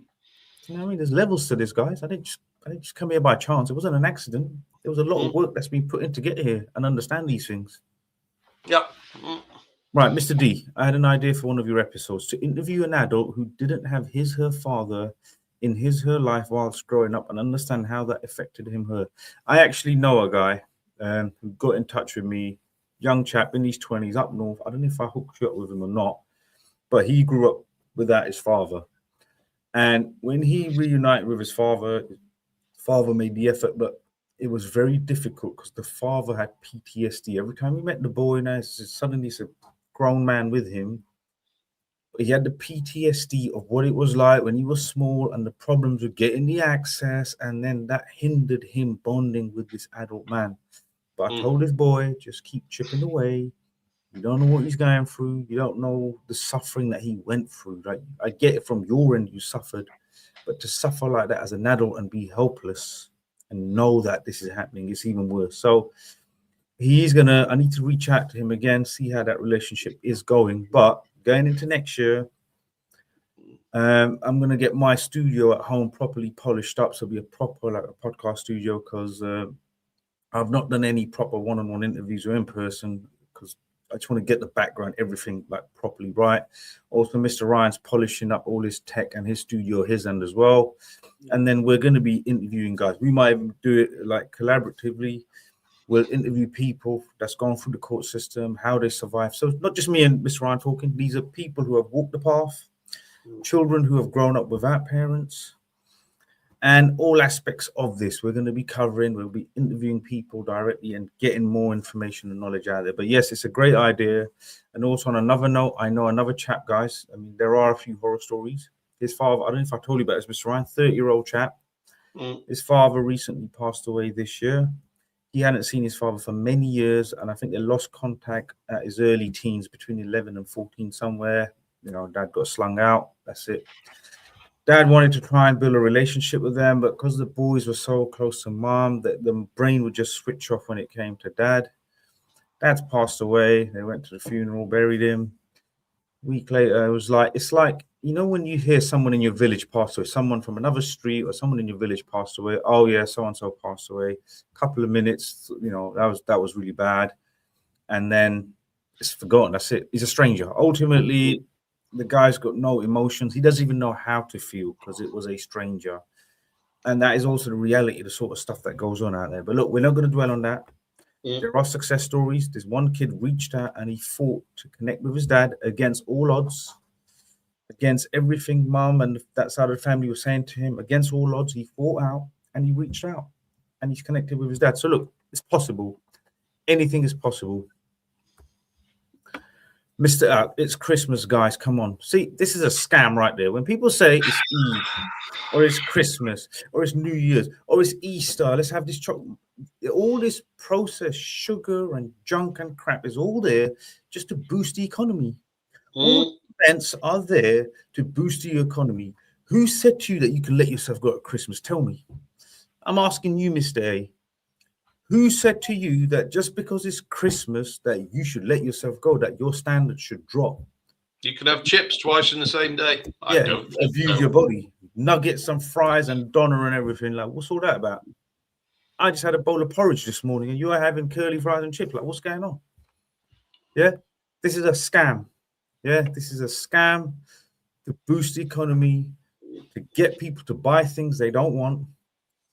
know what I mean? There's levels to this, guys. I didn't just come here by chance. It wasn't an accident. There was a lot of work that's been put in to get here and understand these things. Yeah. Right, Mr. D, I had an idea for one of your episodes to interview an adult who didn't have her father in her life whilst growing up and understand how that affected her. I actually know a guy who got in touch with me, young chap in his 20s up north. I don't know if I hooked you up with him or not, but he grew up without his father. And when he reunited with his father made the effort, but it was very difficult because the father had PTSD. Every time he met the boy, now suddenly it's a grown man with him. He had the PTSD of what it was like when he was small and the problems with getting the access, and then that hindered him bonding with this adult man. But I told this boy, just keep chipping away. You don't know what he's going through. You don't know the suffering that he went through. Like, I get it from your end, you suffered, but to suffer like that as an adult and be helpless and know that this is happening, it's even worse. So I need to reach out to him again, see how that relationship is going. But going into next year, I'm going to get my studio at home properly polished up. So it'll be a proper, like a podcast studio, because I've not done any proper one-on-one interviews or in person, because I just want to get the background, everything like properly right. Also, Mr. Ryan's polishing up all his tech and his studio, his end as well. And then we're going to be interviewing guys. We might even do it like collaboratively. We'll interview people that's gone through the court system, how they survive. So it's not just me and Mr. Ryan talking. These are people who have walked the path, children who have grown up without parents, and all aspects of this we're going to be covering. We'll be interviewing people directly and getting more information and knowledge out there. But yes, it's a great idea. And also on another note, I know another chap, guys. I mean, there are a few horror stories. His father, I don't know if I told you about this, Mr. Ryan, 30-year-old chap. His father recently passed away this year. He hadn't seen his father for many years, and I think they lost contact at his early teens, between 11 and 14 somewhere. You know, dad got slung out. That's it. Dad wanted to try and build a relationship with them, but because the boys were so close to mom, that the brain would just switch off when it came to dad. Dad's passed away. They went to the funeral, buried him. A week later, it's like, you know, when you hear someone in your village pass away, someone from another street or someone in your village passed away. Oh yeah, so-and-so passed away. A couple of minutes, you know, that was really bad. And then it's forgotten. That's it. He's a stranger. Ultimately, the guy's got no emotions. He doesn't even know how to feel because it was a stranger. And that is also the reality, the sort of stuff that goes on out there. But look, we're not going to dwell on that. There are success stories. There's one kid reached out and he fought to connect with his dad against all odds, against everything mom and that side of the family was saying to him. Against all odds, he fought out and he reached out and he's connected with his dad. So look, it's possible. Anything is possible. It's Christmas, guys. Come on. See, this is a scam right there. When people say it's Eve or it's Christmas or it's New Year's or it's Easter, let's have this chocolate. All this processed sugar and junk and crap is all there just to boost the economy. All events are there to boost the economy. Who said to you that you can let yourself go at Christmas? Tell me. I'm asking you, Mr. A. Who said to you that just because it's Christmas that you should let yourself go, that your standards should drop? You can have chips twice in the same day. I don't abuse your body. Nuggets and fries and doner and everything. Like, what's all that about? I just had a bowl of porridge this morning and you are having curly fries and chips. Like, what's going on? Yeah, this is a scam. Yeah, this is a scam to boost the economy, to get people to buy things they don't want.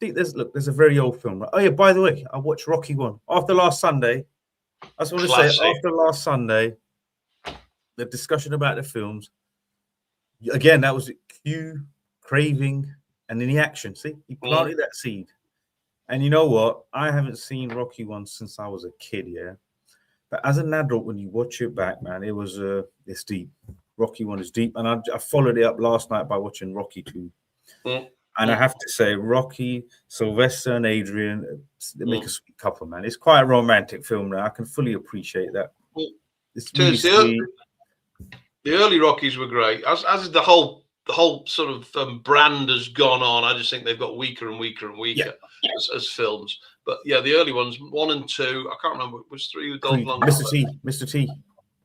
See, there's a very old film. Oh yeah, by the way, I watched Rocky 1 after last Sunday. I just want to say, after last Sunday, the discussion about the films, again, that was Q, craving, and then the action. See, he planted that seed. And you know what? I haven't seen Rocky 1 since I was a kid, yeah. But as an adult, when you watch it back, man, it's deep. Rocky 1 is deep. And I followed it up last night by watching Rocky 2. And I have to say, Rocky, Sylvester, and Adrian, they make a sweet couple, man. It's quite a romantic film now. I can fully appreciate that. It's really sweet. The early Rockies were great. As is the whole sort of brand has gone on. I just think they've got weaker and weaker and weaker as films. But yeah, the early ones, 1 and 2, I can't remember. It was 3 with Dolph Lundgren. Mr. T.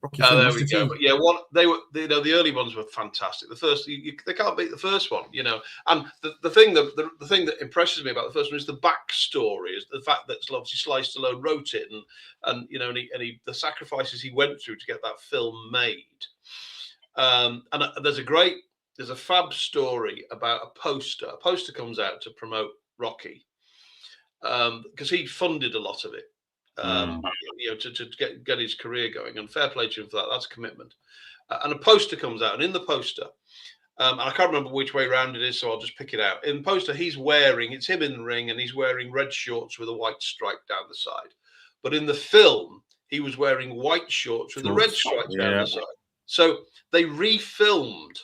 Rocky Oh, Film, there Mr. we go. T. But yeah, the early ones were fantastic. The first, they can't beat the first one, And the thing that impresses me about the first one is the backstory, is the fact that obviously Sly Stallone wrote it, and the sacrifices he went through to get that film made. And there's a fab story about a poster. A poster comes out to promote Rocky, because he funded a lot of it. To get his career going, and fair play to him for that. That's a commitment. And a poster comes out, and in the poster, and I can't remember which way around it is, so I'll just pick it out. In the poster, it's him in the ring, and he's wearing red shorts with a white stripe down the side. But in the film, he was wearing white shorts with a red stripe down the side. So they refilmed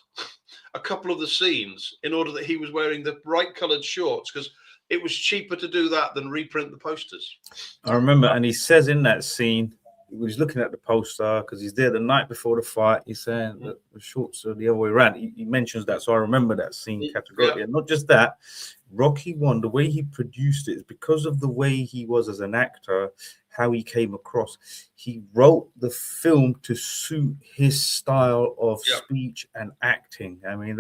a couple of the scenes in order that he was wearing the right coloured shorts, because it was cheaper to do that than reprint the posters. I remember, and he says in that scene, he was looking at the poster because he's there the night before the fight. He's saying that the shorts are the other way around. He mentions that, so I remember that scene categorically. And not just that, Rocky 1, the way he produced it is because of the way he was as an actor, how he came across. He wrote the film to suit his style of speech and acting. I mean,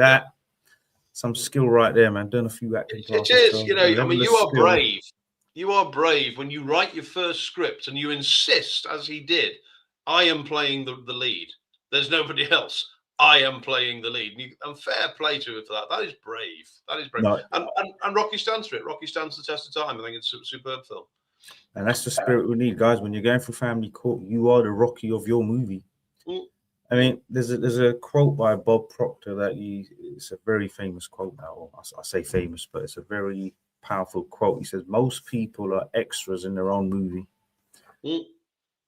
some skill right there, man. Done a few acting classes. It is, you are brave. You are brave when you write your first script and you insist, as he did, I am playing the lead. There's nobody else. I am playing the lead. And fair play to him for that. That is brave. That is brave. No. And Rocky stands for it. Rocky stands the test of time. I think it's a superb film. And that's the spirit we need, guys. When you're going for family court, you are the Rocky of your movie. I mean, there's a quote by Bob Proctor that it's a very famous quote now. I say famous, but it's a very powerful quote. He says, most people are extras in their own movie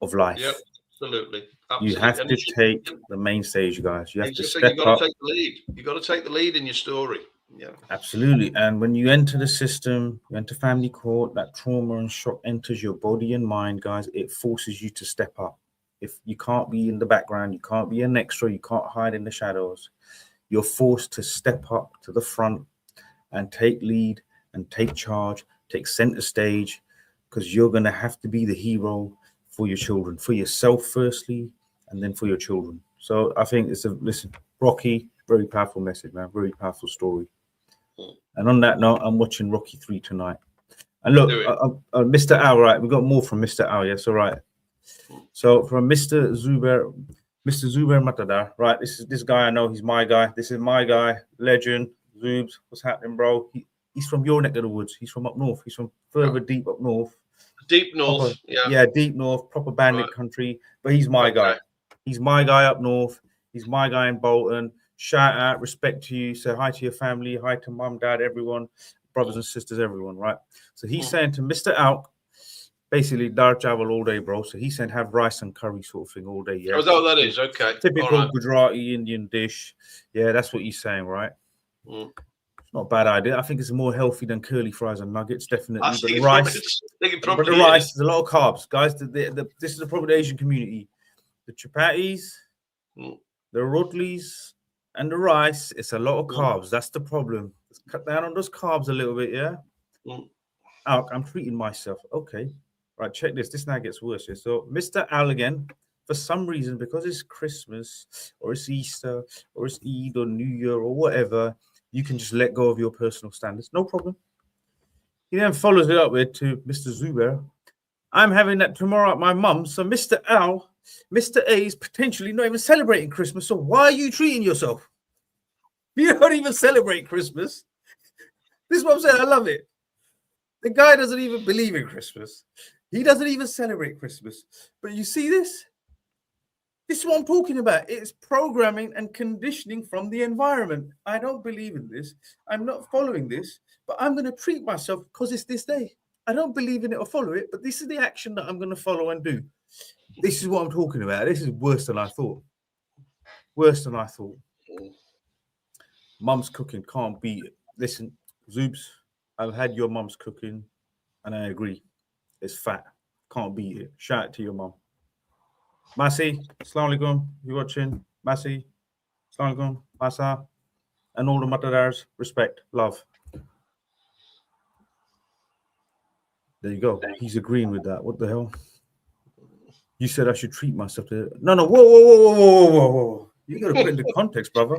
of life. Yeah, absolutely. You have to take the main stage, guys. You have to step up. You've got to take the lead. You've got to take the lead in your story. Yeah, absolutely. And when you enter the system, you enter family court, that trauma and shock enters your body and mind, guys. It forces you to step up. If you can't be in the background, you can't be an extra, you can't hide in the shadows. You're forced to step up to the front and take lead and take charge, take center stage, because you're going to have to be the hero for your children, for yourself firstly, and then for your children. So I think Rocky, very powerful message, man, very powerful story. And on that note, I'm watching Rocky 3 tonight. And look, Mr. Al, right? We got more from Mr. Al, yes, all right. So from Mr. Zubair Matadar, right? This guy I know, he's my guy. This is my guy, legend. Zoobs, what's happening, bro? He's from your neck of the woods. He's from up north. He's from further deep up north. Deep north, deep north, proper bandit country. But he's my guy. He's my guy up north. He's my guy in Bolton. Shout out, respect to you. Say hi to your family, hi to mum, dad, everyone, brothers and sisters, everyone, right? So he's saying to Mr. Alk, basically, dar chawal all day, bro. So he's saying have rice and curry sort of thing all day. Yeah. Oh, is that what that is? Okay. Typical Gujarati Indian dish. Yeah, that's what he's saying, right? It's not a bad idea. I think it's more healthy than curly fries and nuggets, definitely. But the rice, there's a lot of carbs, guys. This is the problem with the Asian community. The chapatis, the rotis, and the rice. It's a lot of carbs. That's the problem. Let's cut down on those carbs a little bit, yeah. I'm treating myself. Okay. Right, check this. This now gets worse. Yeah? So, Mr. Al again, for some reason, because it's Christmas or it's Easter or it's Eid or New Year or whatever, you can just let go of your personal standards. No problem. He then follows it up with to Mr. Zubair. I'm having that tomorrow at my mum's. So, Mr. Al, Mr. A is potentially not even celebrating Christmas. So, why are you treating yourself? You don't even celebrate Christmas. This is what I'm saying. I love it. The guy doesn't even believe in Christmas. He doesn't even celebrate Christmas. But you see this? This is what I'm talking about. It's programming and conditioning from the environment. I don't believe in this. I'm not following this, but I'm going to treat myself because it's this day. I don't believe in it or follow it, but this is the action that I'm going to follow and do. This is what I'm talking about. This is worse than I thought. Worse than I thought. Mum's cooking, can't beat it. Listen, Zoobs, I've had your mum's cooking, and I agree. It's fat. Can't beat it. Shout out to your mum. Masi, Assalamu alaikum. You watching? Masi, Assalamu alaikum. Masa, and all the Matadars. Respect, love. There you go. He's agreeing with that. What the hell? You said I should treat myself to. No. Whoa. You got to put into context, brother.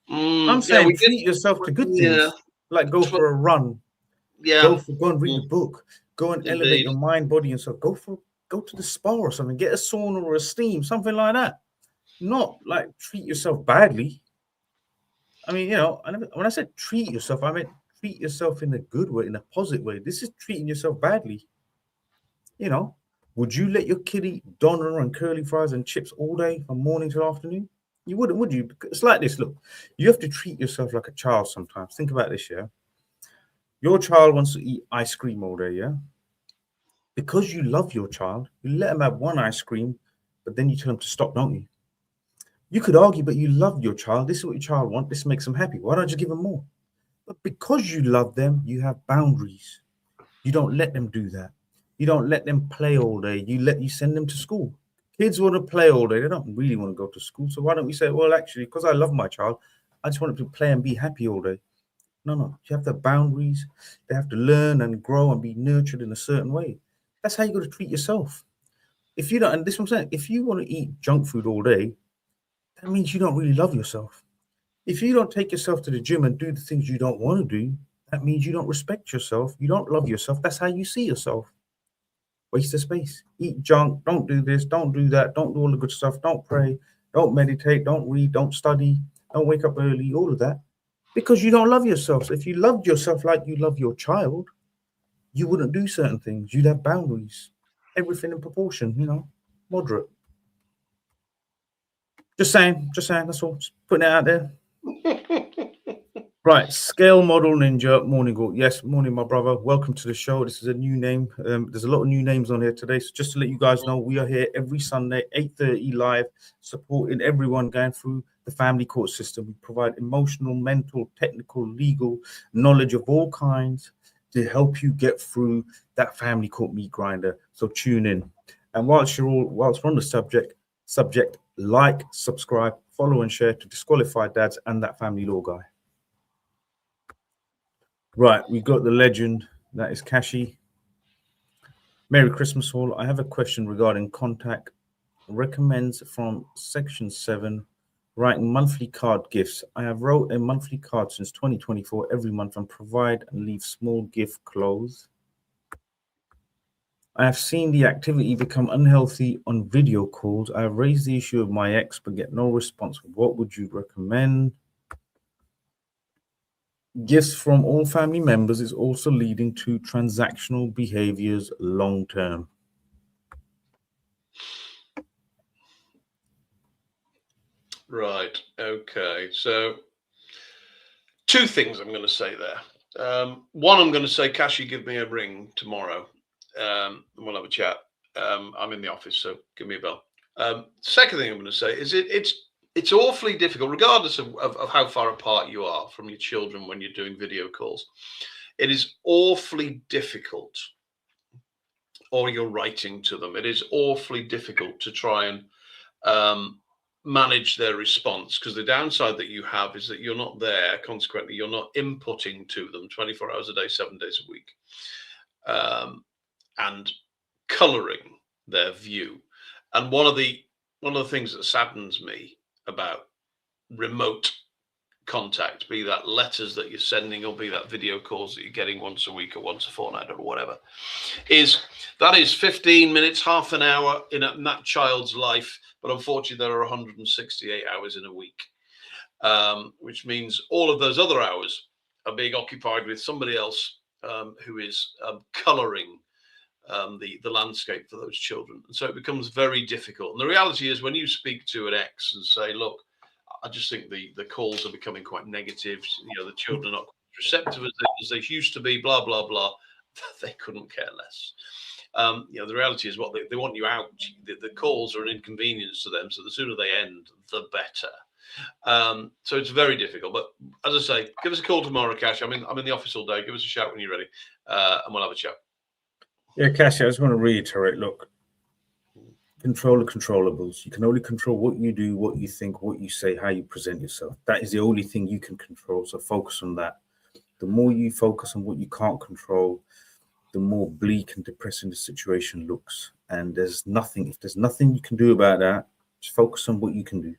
I'm saying treat yourself to good things. Like go for a run. Yeah. Go and read a book. Go and elevate your mind, body, and soul. Go to the spa or something. Get a sauna or a steam, something like that. Not like treat yourself badly. I mean, when I said treat yourself, I meant treat yourself in a good way, in a positive way. This is treating yourself badly. Would you let your kid eat doner and curly fries and chips all day from morning till afternoon? You wouldn't, would you? It's like this. Look, you have to treat yourself like a child sometimes. Think about this, yeah? Your child wants to eat ice cream all day, yeah? Because you love your child, you let them have one ice cream, but then you tell them to stop, don't you? You could argue, but you love your child. This is what your child wants. This makes them happy. Why don't you give them more? But because you love them, you have boundaries. You don't let them do that. You don't let them play all day. You send them to school. Kids want to play all day. They don't really want to go to school. So why don't we say, well, actually, because I love my child, I just want them to play and be happy all day. No. You have the boundaries. They have to learn and grow and be nurtured in a certain way. That's how you got to treat yourself. If you don't, and this is what I'm saying, if you want to eat junk food all day, that means you don't really love yourself. If you don't take yourself to the gym and do the things you don't want to do, that means you don't respect yourself. You don't love yourself. That's how you see yourself. Waste of space. Eat junk. Don't do this. Don't do that. Don't do all the good stuff. Don't pray. Don't meditate. Don't read. Don't study. Don't wake up early. All of that. Because you don't love yourself. So if you loved yourself like you love your child, you wouldn't do certain things. You'd have boundaries. Everything in proportion, moderate. Just saying. That's all. Just putting it out there. Right, Scale Model Ninja, morning, Gort. Yes, morning, my brother. Welcome to the show. This is a new name. There's a lot of new names on here today. So just to let you guys know, we are here every Sunday, 8:30 live, supporting everyone going through the family court system. We provide emotional, mental, technical, legal knowledge of all kinds to help you get through that family court meat grinder. So tune in. And whilst we're on the subject, like, subscribe, follow, and share to Disqualified Dads and that family law guy. Right, we got the legend, that is Kashi. Merry Christmas all. I have a question regarding contact. Recommends from section 7, writing monthly card gifts. I have wrote a monthly card since 2024 every month and provide and leave small gift clothes. I have seen the activity become unhealthy on video calls. I have raised the issue of my ex but get no response. What would you recommend? Gifts from all family members is also leading to transactional behaviors long term. Right. Okay. So, two things I'm going to say there. One, I'm going to say, Kashi, give me a ring tomorrow. And we'll have a chat. I'm in the office, so give me a bell. Second thing I'm going to say is it's awfully difficult, regardless of how far apart you are from your children when you're doing video calls. It is awfully difficult, or you're writing to them. It is awfully difficult to try and manage their response, because the downside that you have is that you're not there. Consequently, you're not inputting to them 24 hours a day, 7 days a week, and coloring their view. And one of the things that saddens me about remote contact, be that letters that you're sending or be that video calls that you're getting once a week or once a fortnight or whatever, is 15 minutes, half an hour in that child's life. But unfortunately, there are 168 hours in a week, which means all of those other hours are being occupied with somebody else who is coloring the landscape for those children. And so it becomes very difficult. And the reality is, when you speak to an ex and say, look, I just think the calls are becoming quite negative, the children are not receptive as they used to be, blah, blah, blah, they couldn't care less. The reality is, what they want you out. The calls are an inconvenience to them. So the sooner they end, the better. So it's very difficult. But as I say, give us a call tomorrow, Cash. I'm in the office all day. Give us a shout when you're ready, and we'll have a chat. Yeah, Kashi, I just want to reiterate, look, control the controllables. You can only control what you do, what you think, what you say, how you present yourself. That is the only thing you can control. So focus on that. The more you focus on what you can't control, the more bleak and depressing the situation looks. And if there's nothing you can do about that, just focus on what you can do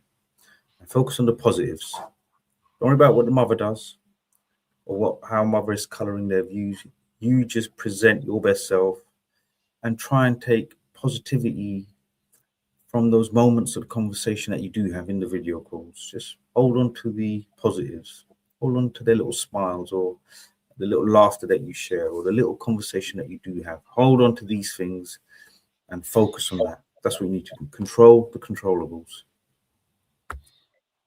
and focus on the positives. Don't worry about what the mother does or how mother is coloring their views. You just present your best self and try and take positivity from those moments of conversation that you do have in the video calls. Just hold on to the positives, hold on to their little smiles or the little laughter that you share or the little conversation that you do have. Hold on to these things and focus on that. That's what you need to do. Control the controllables.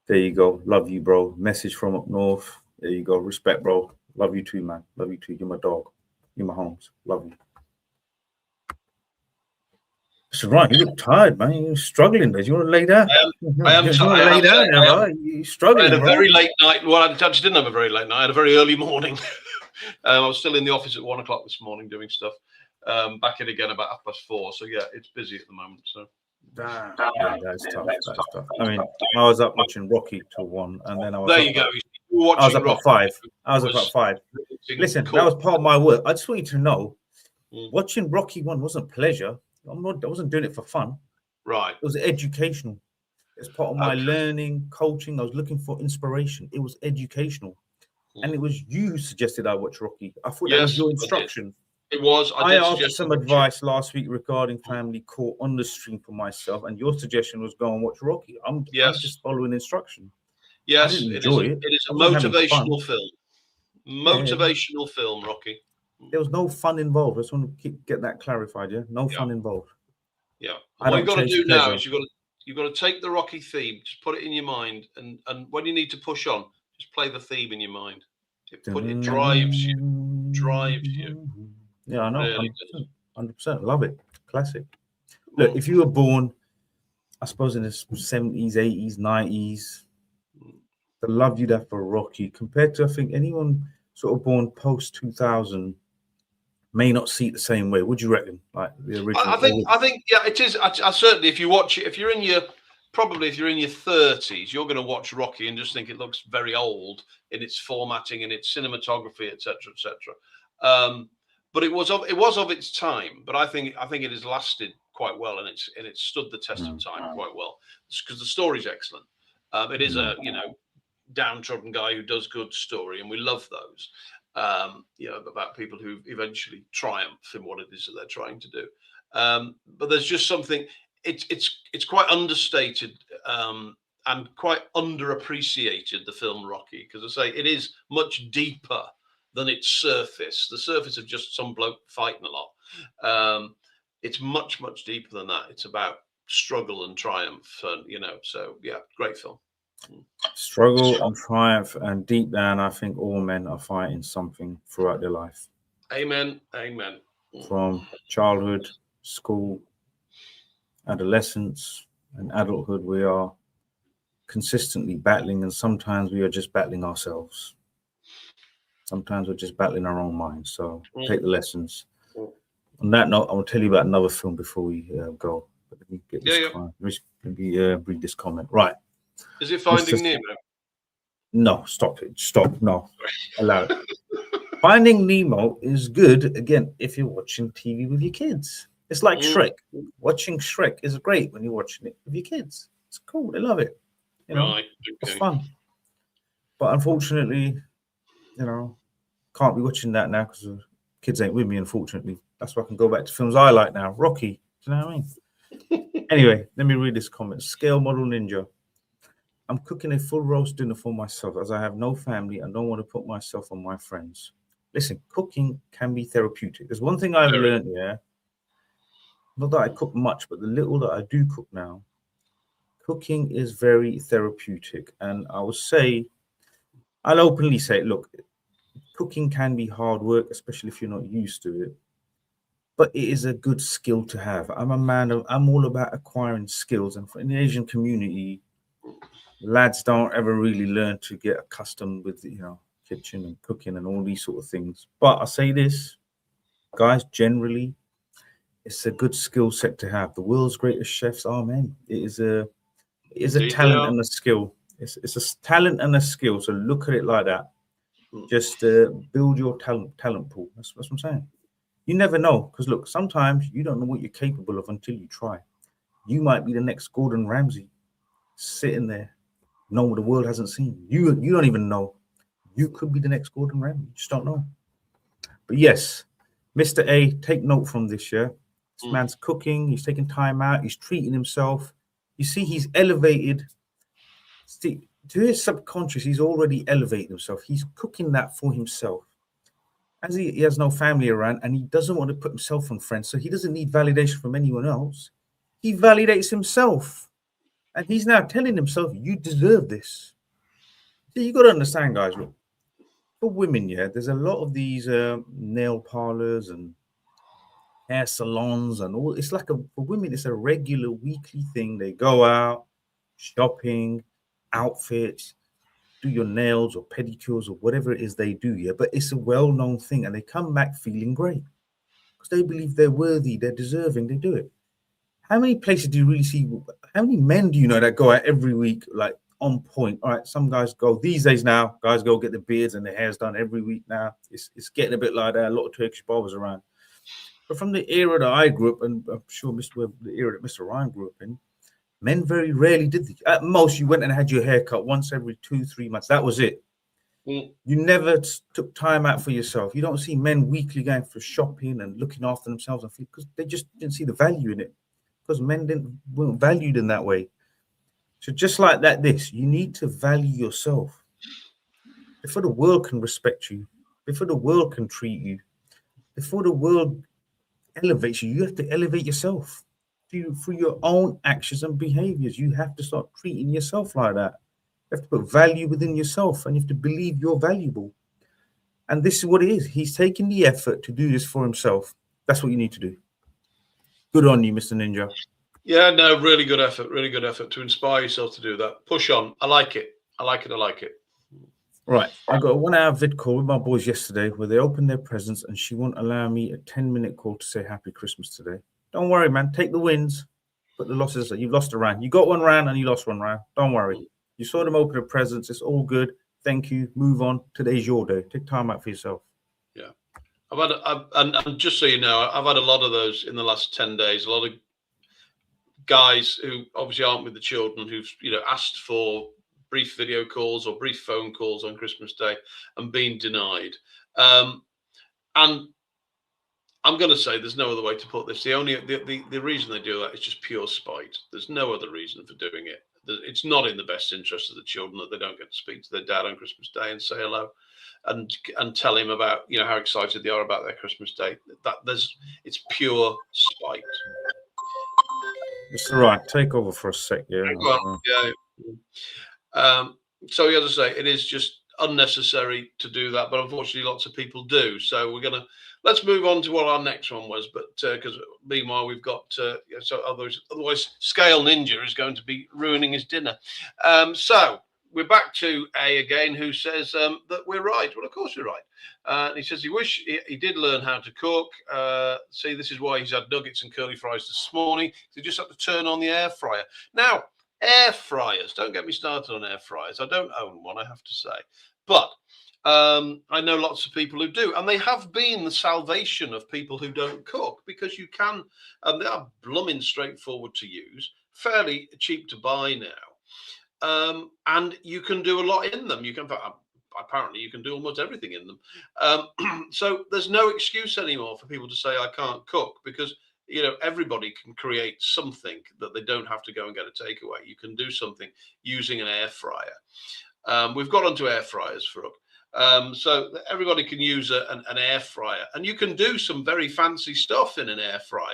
There you go. Love you, bro. Message from up north. There you go. Respect, bro. Love you too, man. Love you too. You're my dog. You're my Holmes. Love you. So right, you look tired, man. You're struggling. Do you want to lay down? I am. You want to lay down now? You're struggling. I had a bro. very late night. Well, I actually didn't have a very late night. I had a very early morning. I was still in the office at 1 o'clock this morning doing stuff. Back in again about 4:30. So yeah, it's busy at the moment. So yeah, that's tough. That's tough. I mean, I was up watching Rocky till 1, and then I was. There you go. I was up at 5. I was up at 5. Listen, that was part of my work. I just want you to know, watching Rocky 1 wasn't pleasure. I wasn't doing it for fun. Right. It was educational. It's part of my learning, coaching. I was looking for inspiration. It was educational. And it was you who suggested I watch Rocky. I thought that was your instruction. It was. I asked some advice last week regarding family court on the stream for myself, and your suggestion was go and watch Rocky. I'm just following instruction. Yes, I didn't enjoy it. It is a motivational film. Motivational film, Rocky. There was no fun involved. I just want to get that clarified. Yeah, no fun involved. Yeah. What you've got to do now is you've got to take the Rocky theme, just put it in your mind, and when you need to push on, just play the theme in your mind. It drives you. Yeah, I know. Really 100%. Love it. Classic. Look, if you were born, I suppose in the 70s, 80s, 90s, the love you'd have for Rocky compared to, I think, anyone sort of born post 2000 may not see it the same way. Would you reckon? Like the original? I think, yeah, it is. I certainly, if you watch it, if you're in your 30s, you're going to watch Rocky and just think it looks very old in its formatting and its cinematography, etc., etc. But it was of its time. But I think it has lasted quite well, and it's stood the test of time quite well because the story's excellent. It is a downtrodden guy who does good story, and we love those. About people who eventually triumph in what it is that they're trying to do. But there's just something. It's quite understated and quite underappreciated, the film Rocky, because I say it is much deeper than its surface. The surface of just some bloke fighting a lot. It's much deeper than that. It's about struggle and triumph, and so yeah, great film. Struggle and triumph, and deep down, I think all men are fighting something throughout their life. Amen. From childhood, school, adolescence, and adulthood, we are consistently battling, and sometimes we are just battling ourselves. Sometimes we're just battling our own minds. So take the lessons. On that note, I will tell you about another film before we go. But let me get this let me read this comment. Right. Is it Finding Nemo? No, stop it. Stop. No, allow it. Finding Nemo is good, again, if you're watching TV with your kids. It's like Shrek. Watching Shrek is great when you're watching it with your kids. It's cool. They love it. It's fun. But unfortunately, can't be watching that now because the kids ain't with me, unfortunately. That's why I can go back to films I like now. Rocky. Do you know what I mean? Anyway, let me read this comment. Scale Model Ninja. I'm cooking a full roast dinner for myself as I have no family and don't want to put myself on my friends. Listen, cooking can be therapeutic. There's one thing I've learned here. Not that I cook much, but the little that I do cook now, cooking is very therapeutic. And I'll openly say, look, cooking can be hard work, especially if you're not used to it. But it is a good skill to have. I'm all about acquiring skills. And in the Asian community, lads don't ever really learn to get accustomed with, kitchen and cooking and all these sort of things. But I say this, guys, generally, it's a good skill set to have. The world's greatest chefs are men. It is a talent and a skill. It's a talent and a skill. So look at it like that. Just build your talent pool. That's what I'm saying. You never know, because look, sometimes you don't know what you're capable of until you try. You might be the next Gordon Ramsay, sitting there, knowing what the world hasn't seen. You don't even know. You could be the next Gordon Ramsay. You just don't know. But yes, Mr. A, take note from this year. This man's cooking. He's taking time out. He's treating himself. You see, he's elevated. See, to his subconscious, he's already elevated himself. He's cooking that for himself. As he has no family around and he doesn't want to put himself on friends, so he doesn't need validation from anyone else. He validates himself. And he's now telling himself, you deserve this. So you got to understand, guys, look, for women, yeah, there's a lot of these nail parlors and hair salons and all. It's like for women, it's a regular weekly thing. They go out, shopping, outfits, do your nails or pedicures or whatever it is they do, yeah. But it's a well-known thing, and they come back feeling great because they believe they're worthy, they're deserving, they do it. How many places do you really see? How many men do you know that go out every week, like on point? All right, some guys go these days now. Guys go get their beards and their hair's done every week now. It's getting a bit like that. A lot of Turkish barbers around. But from the era that I grew up, and I'm sure the era that Mr. Ryan grew up in, men very rarely did this. At most, you went and had your hair cut once every 2-3 months. That was it. You never took time out for yourself. You don't see men weekly going for shopping and looking after themselves because they just didn't see the value in it. Because men weren't valued in that way. So just like that, you need to value yourself before the world can respect you, before the world can treat you, before the world elevates you. You have to elevate yourself through your own actions and behaviors. You have to start treating yourself like that. You have to put value within yourself, and you have to believe you're valuable. And this is what it is. He's taking the effort to do this for himself. That's what you need to do. Good on you, Mr. Ninja. Yeah, no, really good effort to inspire yourself to do that. Push on. I like it. Right. I got a 1 hour vid call with my boys yesterday where they opened their presents and she won't allow me a 10-minute call to say happy Christmas today. Don't worry, man. Take the wins. Put the losses. You've lost a round. You got one round and you lost one round. Don't worry. You saw them open their presents. It's all good. Thank you. Move on. Today's your day. Take time out for yourself. Yeah. And just so you know, I've had a lot of those in the last 10 days. A lot of guys who obviously aren't with the children who've, asked for brief video calls or brief phone calls on Christmas Day and been denied. And I'm going to say there's no other way to put this. The reason they do that is just pure spite. There's no other reason for doing it. It's not in the best interest of the children that they don't get to speak to their dad on Christmas Day and say hello and tell him about, how excited they are about their Christmas Day. It's pure spite. It's all right. Take over for a sec. Yeah. So as I say, it is just unnecessary to do that, but unfortunately lots of people do. So let's move on to what our next one was, but because meanwhile we've got otherwise Scale Ninja is going to be ruining his dinner. So we're back to A again, who says that we're right. Well, of course we're right. And he says he wish he did learn how to cook. See, this is why he's had nuggets and curly fries this morning. He just had to turn on the air fryer. Now, air fryers, don't get me started on air fryers. I don't own one, I have to say. But I know lots of people who do, and they have been the salvation of people who don't cook, because you can, they are blooming straightforward to use, fairly cheap to buy now, and you can do a lot in them. Apparently you can do almost everything in them. So there's no excuse anymore for people to say I can't cook, because everybody can create something that they don't have to go and get a takeaway. You can do something using an air fryer. We've got onto air fryers, Farooq. So everybody can use an air fryer, and you can do some very fancy stuff in an air fryer.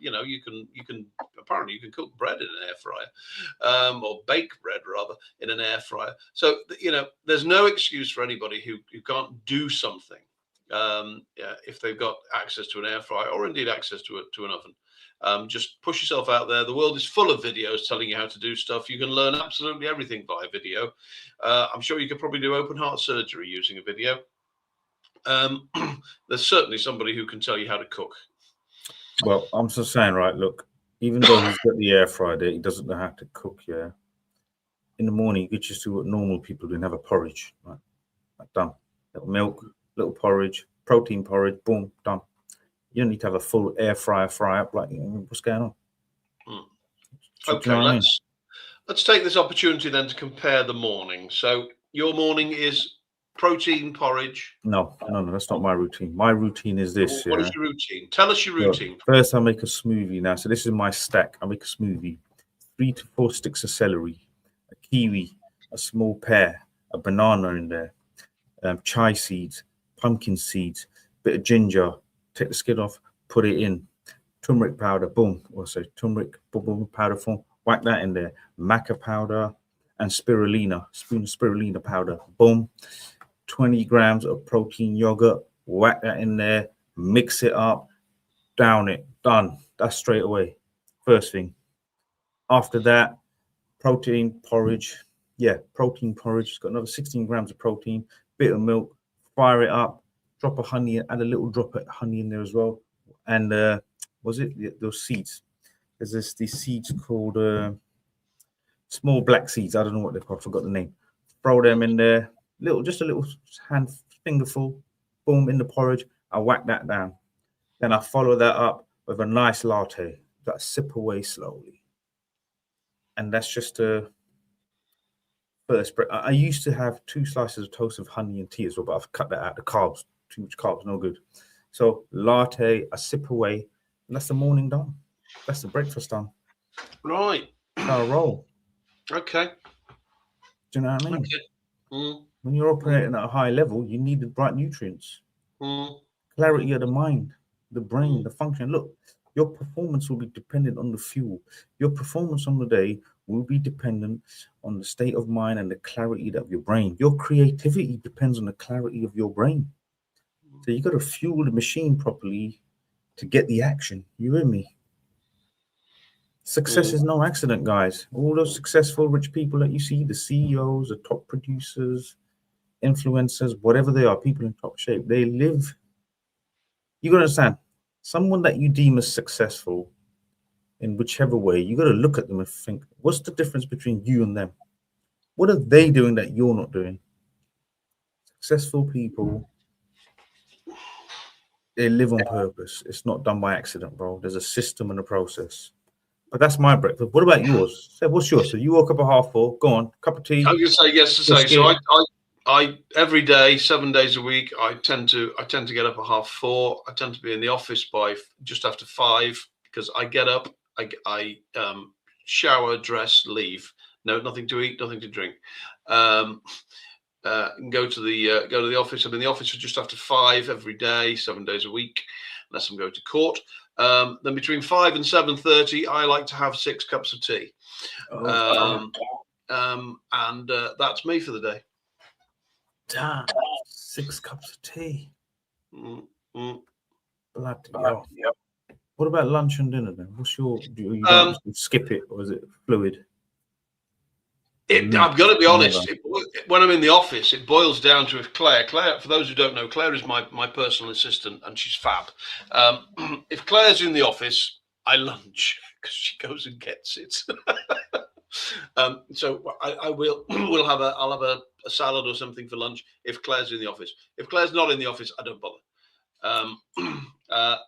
You can apparently you can cook bread in an air fryer, or bake bread rather in an air fryer. So there's no excuse for anybody who can't do something. If they've got access to an air fryer or indeed access to an oven. Just push yourself out there. The world is full of videos telling you how to do stuff. You can learn absolutely everything via video. I'm sure you could probably do open heart surgery using a video. There's certainly somebody who can tell you how to cook. Well, I'm just saying, right, look, even though he's got the air fryer there, he doesn't know how to cook, yeah. In the morning, you could just do what normal people do and have a porridge, right? Done. Little milk, little porridge, protein porridge, boom, done. You don't need to have a full air fryer fry up. Like, what's going on? Okay, let's take this opportunity then to compare the morning. So your morning is protein porridge. No, that's not my routine. My routine is this. What is your routine? Tell us your routine. First, I make a smoothie now. So this is my stack. I make a smoothie: 3 to 4 sticks of celery, a kiwi, a small pear, a banana in there, chai seeds, pumpkin seeds, bit of ginger. Take the skin off, put it in. Turmeric powder, boom. Also turmeric, boom, powder form. Whack that in there. Maca powder and spirulina, spoon of spirulina powder, boom. 20 grams of protein yogurt. Whack that in there. Mix it up. Down it. Done. That's straight away. First thing. After that, protein porridge. Yeah, protein porridge. It's got another 16 grams of protein. Bit of milk. Fire it up. Drop of honey. Add a little drop of honey in there as well. And was it those seeds? There's these seeds called small black seeds. I don't know what they're called. I forgot the name. Throw them in there. Just a little hand fingerful. Boom, in the porridge. I whack that down. Then I follow that up with a nice latte that sip away slowly. And that's just a first break. I used to have 2 slices of toast with honey and tea as well, but I've cut that out. The carbs, too much carbs, no good. So latte, a sip away, and that's the morning done. That's the breakfast done. Right. How I roll. Okay. Do you know what I mean? Okay. When you're operating at a high level, you need the right nutrients. Clarity of the mind, the brain, the function. Look, your performance will be dependent on the fuel. Your performance on the day will be dependent on the state of mind and the clarity of your brain. Your creativity depends on the clarity of your brain. So you got to fuel the machine properly to get the action. You with me? Success is no accident, guys. All those successful rich people that you see, the CEOs, the top producers, influencers, whatever they are, people in top shape, they live. You got to understand, someone that you deem as successful in whichever way, you got to look at them and think, what's the difference between you and them? What are they doing that you're not doing? Successful people, they live on purpose. It's not done by accident, bro. There's a system and a process. But that's my breakfast. What about yours? So what's yours? So you woke up at 4:30. Go on, cup of tea. I was going to say yes to say. So I every day, 7 days a week, I tend to get up at 4:30. I tend to be in the office by just after 5 because I get up, I shower, dress, leave. No, nothing to eat, nothing to drink. And go to the office. I'm in the office for just after 5 every day, 7 days a week, unless I'm going to court. Then between 5 and 7:30, I like to have 6 cups of tea. And that's me for the day. Damn, 6 cups of tea. Bloody hell. Yep. What about lunch and dinner then? What's your? Do you skip it, or is it fluid? I'm going to be honest. When I'm in the office, it boils down to if Claire, for those who don't know, Claire is my personal assistant and she's fab. If Claire's in the office, I lunch because she goes and gets it. So I'll have a salad or something for lunch if Claire's in the office. If Claire's not in the office, I don't bother.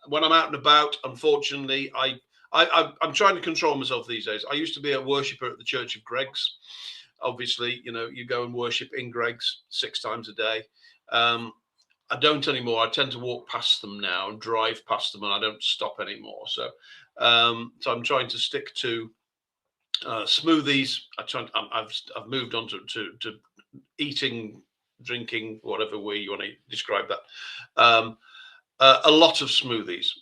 When I'm out and about, unfortunately, I'm trying to control myself these days. I used to be a worshipper at the Church of Greg's. Obviously, you go and worship in Greg's 6 times a day. I don't anymore. I tend to walk past them now and drive past them, and I don't stop anymore. So I'm trying to stick to smoothies. I've moved on to eating, drinking, whatever way you want to describe that. A lot of smoothies,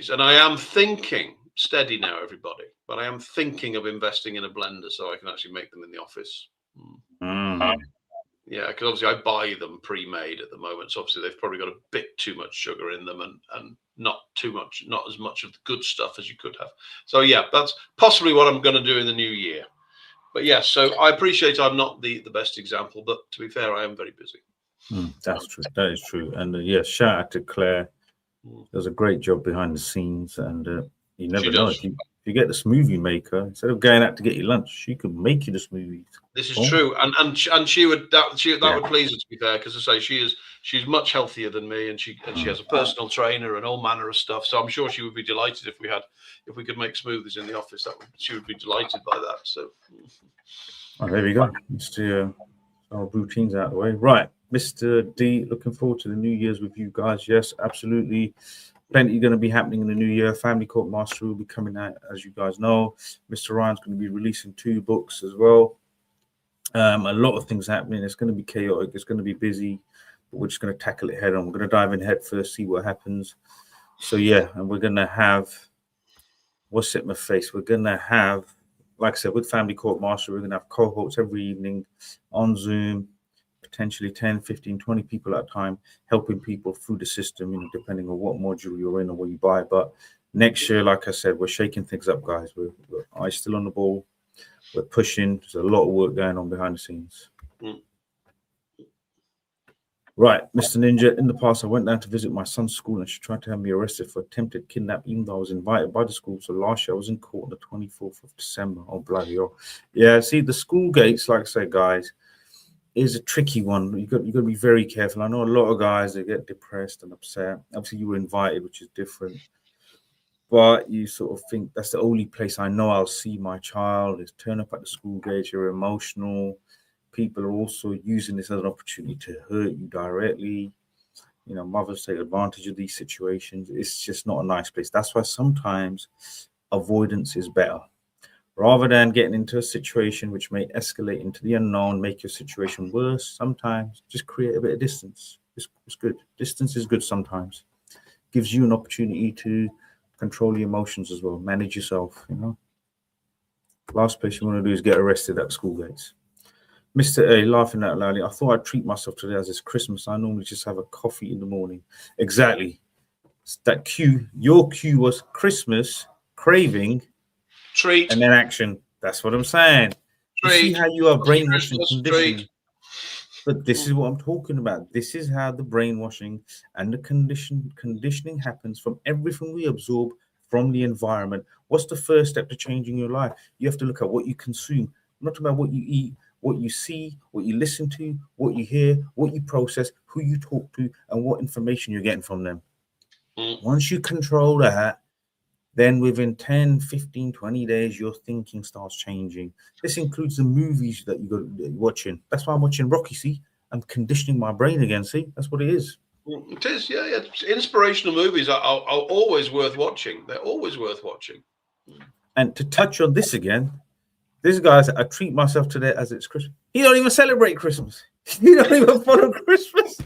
and I am thinking, steady now, everybody, but I am thinking of investing in a blender so I can actually make them in the office. Yeah, because obviously I buy them pre-made at the moment, so obviously they've probably got a bit too much sugar in them and not as much of the good stuff as you could have. So yeah, that's possibly what I'm going to do in the new year. But yes, so I appreciate I'm not the best example, but to be fair, I am very busy. That's true. That is true. And yes, shout out to Claire. Does a great job behind the scenes, and you never know if you get the smoothie maker, instead of going out to get your lunch, she could make you the smoothies. This is true, and she would that would please her, to be fair, because I say she's much healthier than me, and she has a personal trainer and all manner of stuff. So I'm sure she would be delighted if we could make smoothies in the office. She would be delighted by that. So there we go. Let's do our routines out of the way. Right, Mr. D, looking forward to the New Year's with you guys. Yes, absolutely. Plenty going to be happening in the new year. Family Court Mastery will be coming out, as you guys know. Mr. Ryan's going to be releasing 2 books as well. A lot of things happening. It's going to be chaotic. It's going to be busy, but we're just going to tackle it head on. We're going to dive in head first, see what happens. So yeah, and we're going to have, what's it, my face? We're going to have, like I said, with Family Court Mastery, we're going to have cohorts every evening on Zoom, potentially 10, 15, 20 people at a time, helping people through the system, you know, depending on what module you're in or what you buy. But next year, like I said, we're shaking things up, guys. We're eyes still on the ball. We're pushing. There's a lot of work going on behind the scenes. Right, Mr. Ninja, in the past, I went down to visit my son's school and she tried to have me arrested for attempted kidnap, even though I was invited by the school. So last year, I was in court on the 24th of December. Oh, bloody hell. Yeah, see, the school gates, like I say, guys, is a tricky one. You got to be very careful. I know a lot of guys, they get depressed and upset. Obviously, you were invited, which is different. But you sort of think that's the only place I know I'll see my child is turn up at the school gate. You're emotional. People are also using this as an opportunity to hurt you directly. You know, mothers take advantage of these situations. It's just not a nice place. That's why sometimes avoidance is better. Rather than getting into a situation which may escalate into the unknown, make your situation worse, sometimes just create a bit of distance. It's good. Distance is good sometimes. Gives you an opportunity to control your emotions as well. Manage yourself, you know. Last place you want to do is get arrested at school gates. Mr. A, laughing out loud, I thought I'd treat myself today as it's Christmas. I normally just have a coffee in the morning. Exactly. That cue, your cue was Christmas, craving, treat, and then action. That's what I'm saying. You see how you are brainwashing conditioning. But this is what I'm talking about. This is how the brainwashing and the conditioning happens from everything we absorb from the environment. What's the first step to changing your life? You have to look at what you consume. I'm not talking about what you eat, what you see, what you listen to, what you hear, what you process, who you talk to, and what information you're getting from them. Once you control that, then within 10, 15, 20 days, your thinking starts changing. This includes the movies that you're watching. That's why I'm watching Rocky, see? I'm conditioning my brain again, see? That's what it is. It is, yeah. Inspirational movies are always worth watching. They're always worth watching. And to touch on this again, this guy said, I treat myself today as it's Christmas. He don't even celebrate Christmas. He don't even follow Christmas.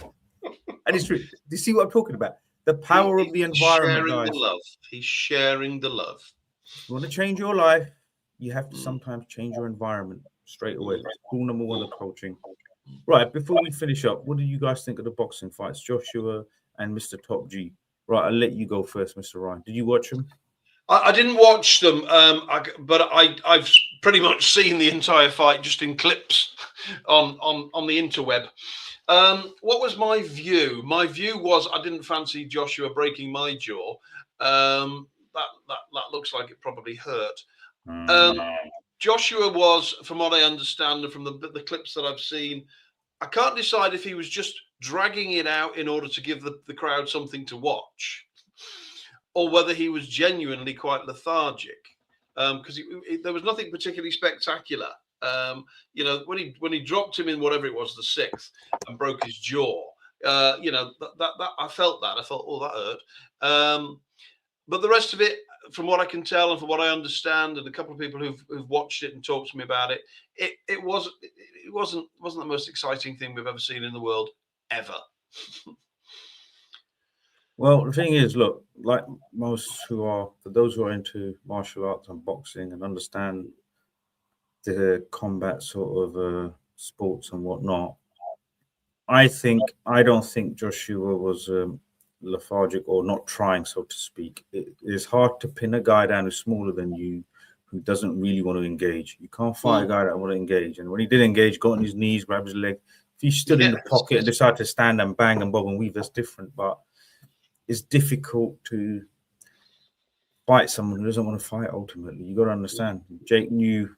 And it's true. Do you see what I'm talking about? The power of the environment, guys. The love. He's sharing the love. If you want to change your life, you have to sometimes change your environment straight away. That's rule number 1 of coaching. Right, before we finish up, what do you guys think of the boxing fights, Joshua and Mr. Top G? Right, I'll let you go first, Mr. Ryan. Did you watch them? I didn't watch them, but I've pretty much seen the entire fight just in clips on the interweb. What was my view? My view was I didn't fancy Joshua breaking my jaw. That looks like it probably hurt. Joshua was, from what I understand and from the clips that I've seen, I can't decide if he was just dragging it out in order to give the crowd something to watch, or whether he was genuinely quite lethargic, because there was nothing particularly spectacular. You know, when he dropped him in whatever it was, the 6th, and broke his jaw, you know, that I felt that. I thought, oh, that hurt. But the rest of it, from what I can tell and from what I understand, and a couple of people who've watched it and talked to me about it, it wasn't the most exciting thing we've ever seen in the world ever. Well, the thing is, look, like for those who are into martial arts and boxing and understand the combat sort of sports and whatnot, I don't think Joshua was lethargic or not trying, so to speak. It is hard to pin a guy down who's smaller than you, who doesn't really want to engage. You can't fight a guy that want to engage. And when he did engage, got on his knees, grabbed his leg. If he stood in the pocket and decided to stand and bang and bob and weave, that's different. But it's difficult to fight someone who doesn't want to fight. Ultimately, you got to understand. Jake knew.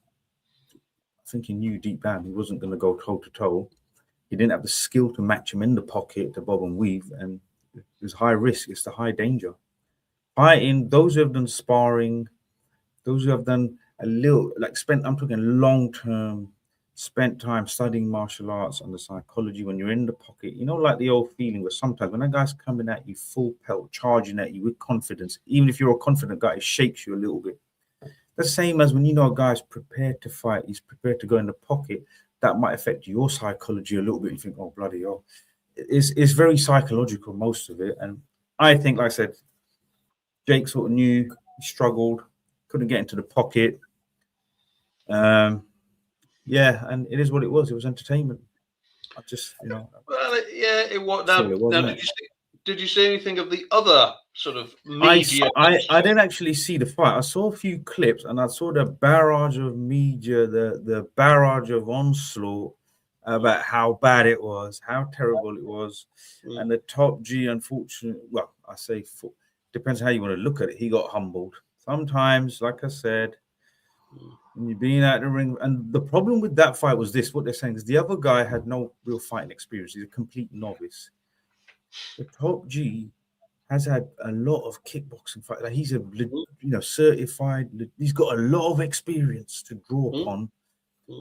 I think he knew deep down he wasn't going to go toe to toe. He didn't have the skill to match him in the pocket to bob and weave, and it was high risk. It's the high danger. Fighting, those who have done sparring, those who have done a little, like spent, I'm talking long term, spent time studying martial arts and the psychology when you're in the pocket, you know, like the old feeling where sometimes when a guy's coming at you full pelt, charging at you with confidence, even if you're a confident guy, it shakes you a little bit. The same as when you know a guy's prepared to fight, he's prepared to go in the pocket, that might affect your psychology a little bit. You think, oh, bloody hell. It's very psychological, most of it. And I think, like I said, Jake sort of knew, he struggled, couldn't get into the pocket. Yeah, and it is what it was. It was entertainment. I just, you know. Well, yeah, it was. That's Now, all it was, now isn't it? did you see anything of the other sort of media? I didn't actually see the fight. I saw a few clips and I saw the barrage of media, the barrage of onslaught about how bad it was, how terrible it was. And the top G, unfortunately, well, I say depends how you want to look at it. He got humbled. Sometimes, like I said, when you're being out the ring, and the problem with that fight was this: what they're saying is the other guy had no real fighting experience. He's a complete novice. The top G has had a lot of kickboxing fight. Like he's a certified. He's got a lot of experience to draw upon,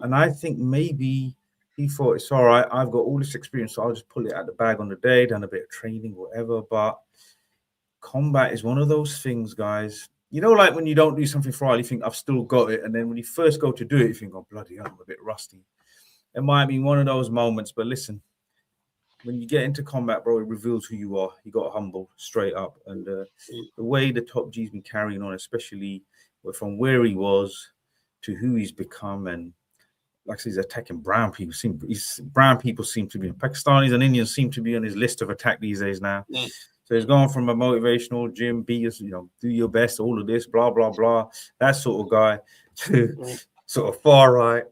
and I think maybe he thought it's all right. I've got all this experience, so I'll just pull it out the bag on the day, done a bit of training, whatever. But combat is one of those things, guys. You know, like when you don't do something for a while, you think I've still got it, and then when you first go to do it, you think, oh bloody hell, I'm a bit rusty. It might be one of those moments, but listen, when you get into combat, bro, it reveals who you are. He got humbled straight up, and the way the top G's been carrying on, especially from where he was to who he's become, and like I said, he's attacking brown people. Brown people seem to be, Pakistanis and Indians seem to be on his list of attack these days now. So he's gone from a motivational gym, do your best, all of this, blah, blah, blah, that sort of guy, to sort of far right,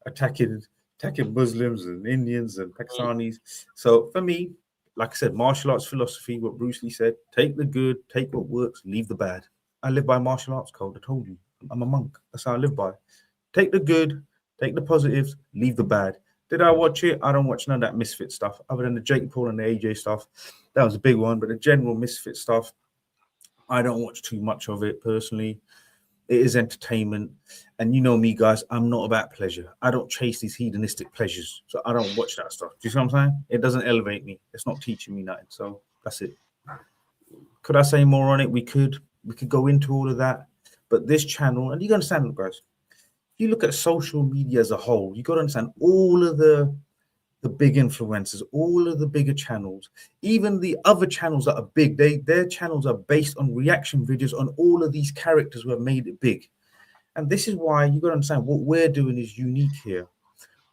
attacking Muslims and Indians and Pakistanis. So for me, like I said, martial arts philosophy, what Bruce Lee said, take the good, take what works, leave the bad. I live by martial arts code. I told you, I'm a monk. That's how I live by. Take the good, take the positives, leave the bad. Did I watch it? I don't watch none of that misfit stuff, other than the Jake Paul and the AJ stuff. That was a big one, but the general misfit stuff, I don't watch too much of it personally. It is entertainment. And you know me, guys, I'm not about pleasure. I don't chase these hedonistic pleasures. So I don't watch that stuff. Do you see what I'm saying? It doesn't elevate me. It's not teaching me nothing. So that's it. Could I say more on it? We could go into all of that. But this channel, and you got to understand, guys, if you look at social media as a whole, you got to understand all of the big influencers, all of the bigger channels, even the other channels that are big, their channels are based on reaction videos on all of these characters who have made it big. And this is why you got to understand what we're doing is unique here.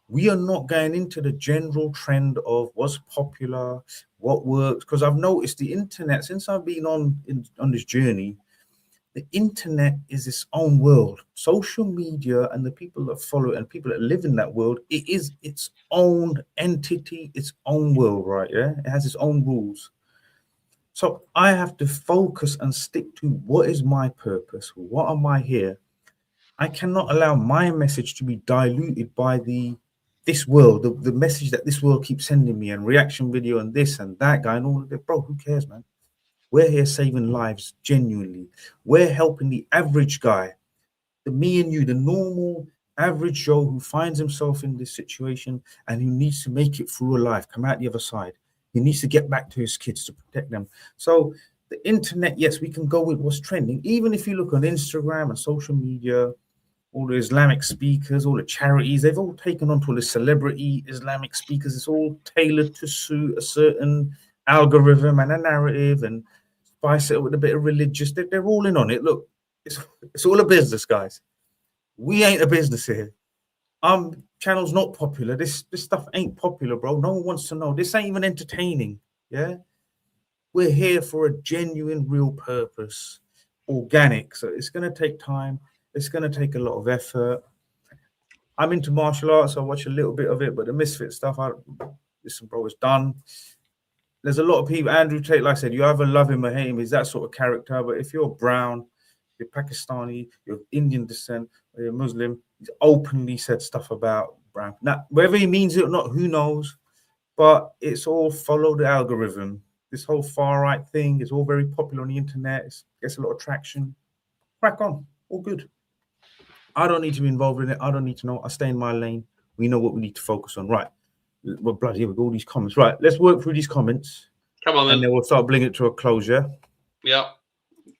We are not going into the general trend of what's popular, what works, because I've noticed the internet, since I've been on this journey, the internet is its own world. Social media and the people that follow it and people that live in that world, it is its own entity, its own world, right? Yeah, it has its own rules. So I have to focus and stick to what is my purpose. What am I here? I cannot allow my message to be diluted by this world, the message that this world keeps sending me, and reaction video and this and that guy and all of that. Bro, who cares, man? We're here saving lives, genuinely. We're helping the average guy, me and you, the normal average Joe who finds himself in this situation and who needs to make it through alive, come out the other side. He needs to get back to his kids to protect them. So the internet, yes, we can go with what's trending. Even if you look on Instagram and social media, all the Islamic speakers, all the charities, they've all taken on to the celebrity Islamic speakers. It's all tailored to suit a certain algorithm and a narrative, and spice it with a bit of religious. They're all in on it. Look, it's all a business, guys. We ain't a business here. Channel's not popular. This stuff ain't popular, bro. No one wants to know. This ain't even entertaining. Yeah, we're here for a genuine, real purpose, organic. So it's gonna take time. It's gonna take a lot of effort. I'm into martial arts. I watch a little bit of it, but the misfit stuff, listen, bro, it's done. There's a lot of people, Andrew Tate, like I said, you either love him or hate him. He's that sort of character. But if you're brown, you're Pakistani, you're of Indian descent, or you're Muslim. He's openly said stuff about brown. Now, whether he means it or not, who knows? But it's all follow the algorithm. This whole far right thing is all very popular on the internet. It gets a lot of traction. Crack on, all good. I don't need to be involved in it. I don't need to know. I stay in my lane. We know what we need to focus on. Right. Well, bloody, here we go. All these comments. Right. Let's work through these comments. Come on, then. And then we'll start bringing it to a closure. Yeah.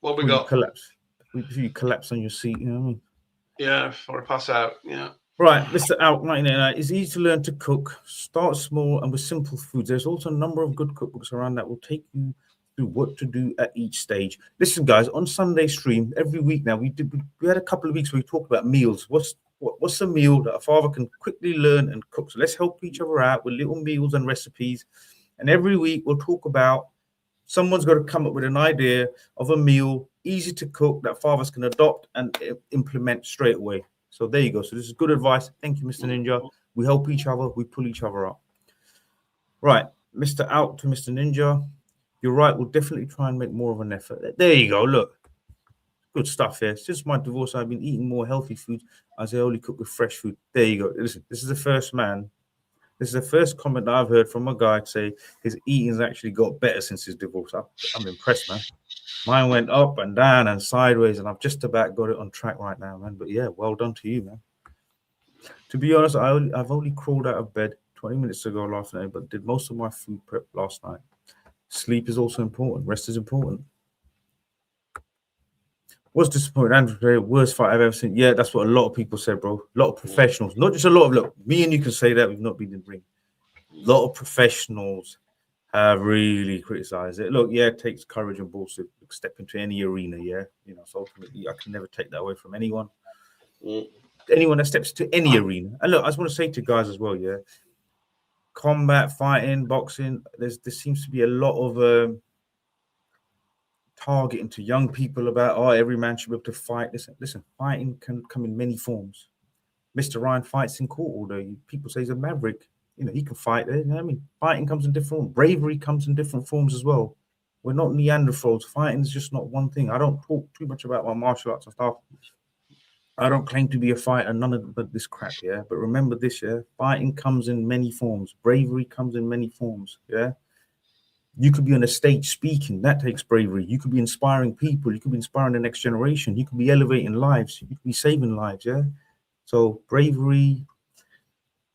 What we Before got? You collapse. Before you collapse on your seat, you know what I mean? Yeah, before I pass out. Yeah. Right, Mr. Out 1989. It's easy to learn to cook. Start small and with simple foods. There's also a number of good cookbooks around that will take you through what to do at each stage. Listen, guys, on Sunday stream every week now, we had a couple of weeks where we talked about meals. What's a meal that a father can quickly learn and cook? So let's help each other out with little meals and recipes. And every week we'll talk about someone's got to come up with an idea of a meal easy to cook that fathers can adopt and implement straight away. So there you go. So this is good advice. Thank you, Mr. Ninja. We help each other. We pull each other up. Right, Mr. Out to Mr. Ninja. You're right. We'll definitely try and make more of an effort. There you go. Look, good stuff here. Since my divorce, I've been eating more healthy food as I only cook with fresh food. There you go. Listen, this is the first man. This is the first comment that I've heard from a guy say his eating's actually got better since his divorce. I'm impressed, man. Mine went up and down and sideways, and I've just about got it on track right now, man. But yeah, well done to you, man. To be honest, I've only crawled out of bed 20 minutes ago last night, but did most of my food prep last night. Sleep is also important. Rest is important. Was disappointed. Andrew, worst fight I've ever seen. Yeah, that's what a lot of people said, bro. A lot of professionals, not just a lot of, look, me and you can say that we've not been in the ring. A lot of professionals have really criticized it. Look, yeah, it takes courage and balls to step into any arena, yeah. You know, so ultimately, I can never take that away from anyone. Anyone that steps to any arena. And look, I just want to say to guys as well, yeah, combat, fighting, boxing, there seems to be a lot of targeting to young people about, oh, every man should be able to fight. Listen, fighting can come in many forms. Mr. Ryan fights in court all day. People say he's a maverick. You know, he can fight there. You know what I mean? Fighting comes in different forms. Bravery comes in different forms as well. We're not Neanderthals. Fighting is just not one thing. I don't talk too much about my martial arts and stuff. I don't claim to be a fighter, none of but this crap, yeah? But remember this, yeah? Fighting comes in many forms. Bravery comes in many forms, yeah? You could be on a stage speaking. That takes bravery. You could be inspiring people. You could be inspiring the next generation. You could be elevating lives. You could be saving lives, yeah? So bravery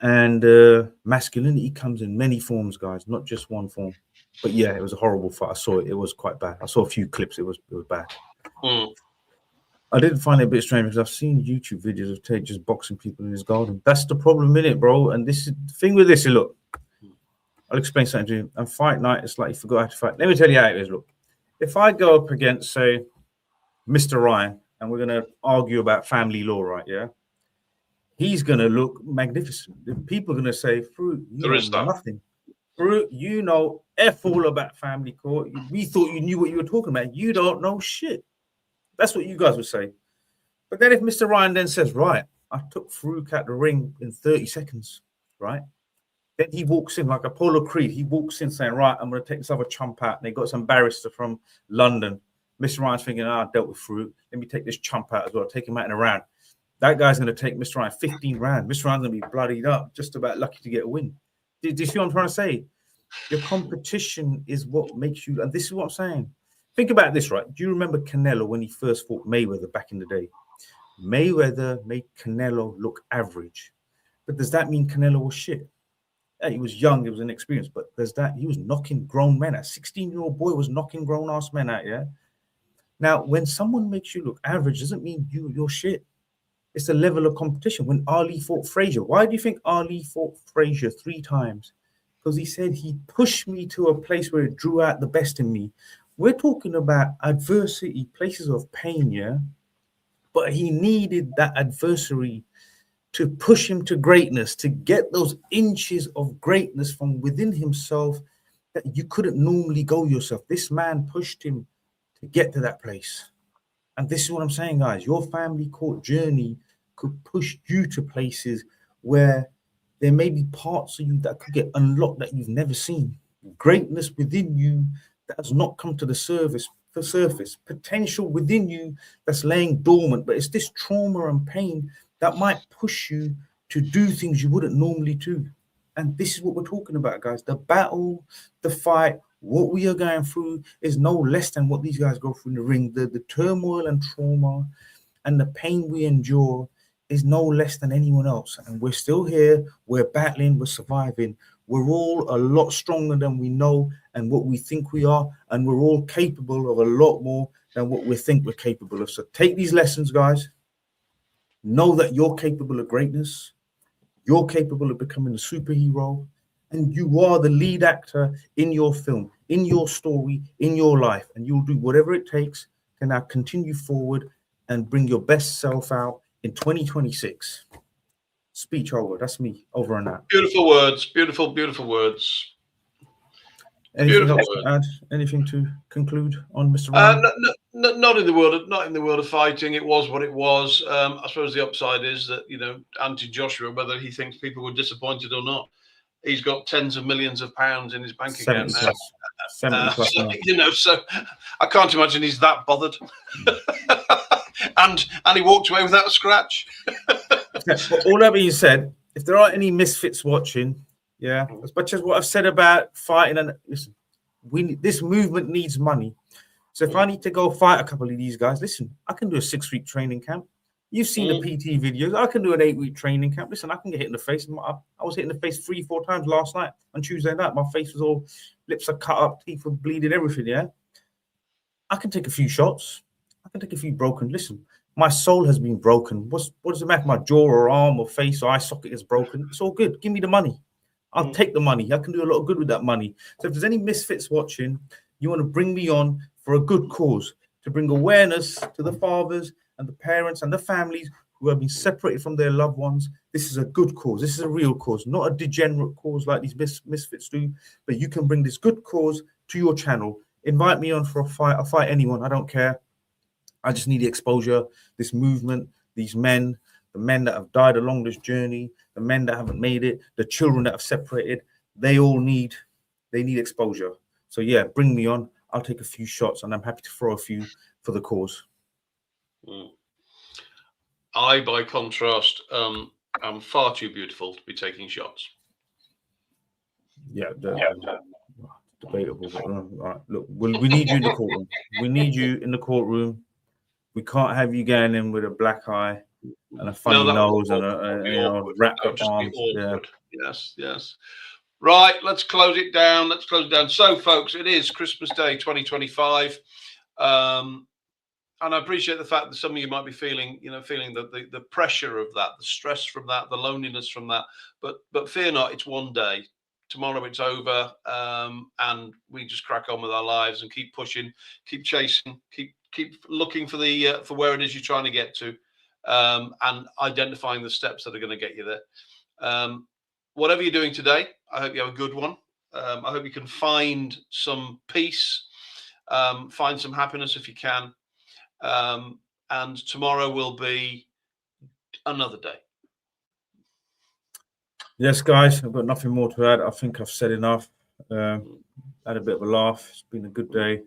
and masculinity comes in many forms, guys, not just one form. But yeah, it was a horrible fight. I saw it. It was quite bad. I saw a few clips. It was bad. I did find it a bit strange because I've seen YouTube videos of Tate just boxing people in his garden. That's the problem in it, bro. And this is the thing with this. Look, I'll explain something to you. And fight night, it's like you forgot how to fight. Let me tell you how it is. Look, if I go up against, say, Mr. Ryan, and we're going to argue about family law, right? Yeah. He's going to look magnificent. The people are going to say, Fruit, you know nothing. Fruit, you know F all about family court. We thought you knew what you were talking about. You don't know shit. That's what you guys would say. But then if Mr. Ryan then says, right, I took Farouk out the ring in 30 seconds, right? Then he walks in like Apollo Creed. He walks in saying, right, I'm going to take this other chump out. And they got some barrister from London. Mr. Ryan's thinking, I dealt with Farouk. Let me take this chump out as well. Take him out in a round. That guy's going to take Mr. Ryan 15 rounds. Mr. Ryan's going to be bloodied up, just about lucky to get a win. Do you see what I'm trying to say? Your competition is what makes you, and this is what I'm saying. Think about this, right? Do you remember Canelo when he first fought Mayweather back in the day? Mayweather made Canelo look average. But does that mean Canelo was shit? Yeah, he was young, he was inexperienced, but there's that. He was knocking grown men out. 16-year-old boy was knocking grown-ass men out, yeah? Now, when someone makes you look average, doesn't mean you're shit. It's a level of competition. When Ali fought Frazier, why do you think Ali fought Frazier 3 times? Because he said he pushed me to a place where it drew out the best in me. We're talking about adversity, places of pain, yeah? But he needed that adversary to push him to greatness, to get those inches of greatness from within himself that you couldn't normally go yourself. This man pushed him to get to that place. And this is what I'm saying, guys. Your family court journey could push you to places where there may be parts of you that could get unlocked that you've never seen. Greatness within you that has not come to the surface the surface, potential within you that's laying dormant, but it's this trauma and pain that might push you to do things you wouldn't normally do. And this is what we're talking about, guys. The battle, the fight, what we are going through is no less than what these guys go through in the ring. The turmoil and trauma and the pain we endure is no less than anyone else. And we're still here. We're battling. We're surviving. We're all a lot stronger than we know and what we think we are. And we're all capable of a lot more than what we think we're capable of. So take these lessons, guys. Know that you're capable of greatness. You're capable of becoming a superhero. And you are the lead actor in your film, in your story, in your life. And you'll do whatever it takes to now continue forward and bring your best self out in 2026. Speech over. That's me. Over and out. Beautiful words. Beautiful, beautiful words. Anything Beautiful else words. to add? Anything to conclude on, Mr. Ryan? Not in the world of fighting. It was what it was. I suppose the upside is that, you know, Auntie Joshua, whether he thinks people were disappointed or not, he's got tens of millions of pounds in his bank account now. 70 plus so, you know, so I can't imagine he's that bothered. and he walked away without a scratch. But all that being said, if there are any misfits watching, yeah, as much as what I've said about fighting, and listen, this movement needs money. So if I need to go fight a couple of these guys, listen, I can do a 6-week training camp. You've seen the PT videos. I can do an 8-week training camp. Listen, I can get hit in the face. I was hit in the face 3-4 times last night on Tuesday night. My face was all, lips are cut up, teeth were bleeding, everything, yeah? I can take a few shots. I can take a few broken. Listen, my soul has been broken. What does it matter? My jaw or arm or face or eye socket is broken. It's all good. Give me the money. I'll take the money. I can do a lot of good with that money. So if there's any misfits watching, you want to bring me on for a good cause, to bring awareness to the fathers and the parents and the families who have been separated from their loved ones. This is a good cause. This is a real cause, not a degenerate cause like these misfits do, but you can bring this good cause to your channel. Invite me on for a fight. I'll fight anyone. I don't care. I just need the exposure, this movement, these men, the men that have died along this journey, the men that haven't made it, the children that have separated, they all need exposure. So yeah, bring me on. I'll take a few shots and I'm happy to throw a few for the cause. I, by contrast, am far too beautiful to be taking shots. Yeah, debatable. But, all right, look, we need you in the courtroom. We need you in the courtroom. We can't have you going in with a black eye and a funny nose and a wrapped up arms. Yeah. Yes. Right, let's close it down. So, folks, it is Christmas Day 2025. And I appreciate the fact that some of you might be feeling the pressure of that, the stress from that, the loneliness from that. But fear not, it's one day. Tomorrow it's over, and we just crack on with our lives and keep pushing, keep chasing, keep looking for for where it is you're trying to get to, and identifying the steps that are going to get you there. Whatever you're doing today, I hope you have a good one. I hope you can find some peace, find some happiness if you can. And tomorrow will be another day. Yes, guys, I've got nothing more to add. I think I've said enough. Had a bit of a laugh. It's been a good day.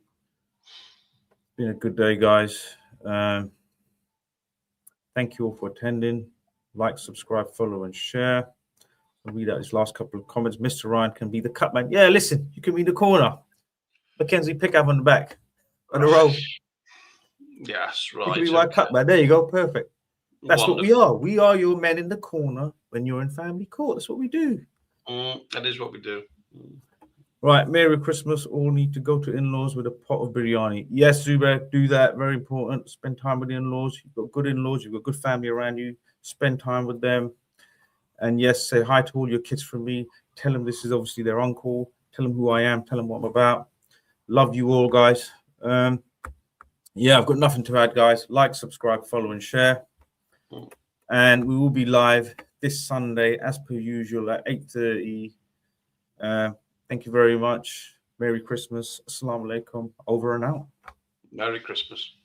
Guys. Thank you all for attending. Like, subscribe, follow, and share. I'll read out his last couple of comments. Mr. Ryan can be the cut man. Yeah, listen, you can be the corner. Mackenzie Pickup on the back on the row. Yes, right. You can be my cut man. There you go. Perfect. That's Wonderful. what we are. We are your men in the corner when you're in family court. That's what we do. That is what we do. Right. Merry Christmas. All need to go to in-laws with a pot of biryani. Yes, Zubair, do that. Very important. Spend time with the in-laws. You've got good in-laws. You've got good family around you. Spend time with them. And yes, say hi to all your kids from me. Tell them this is obviously their uncle. Tell them who I am. Tell them what I'm about. Love you all, guys. Yeah, I've got nothing to add, guys. Like, subscribe, follow, and share. And we will be live this Sunday, as per usual, at 8:30. Thank you very much. Merry Christmas. Assalamu alaikum. Over and out. Merry Christmas.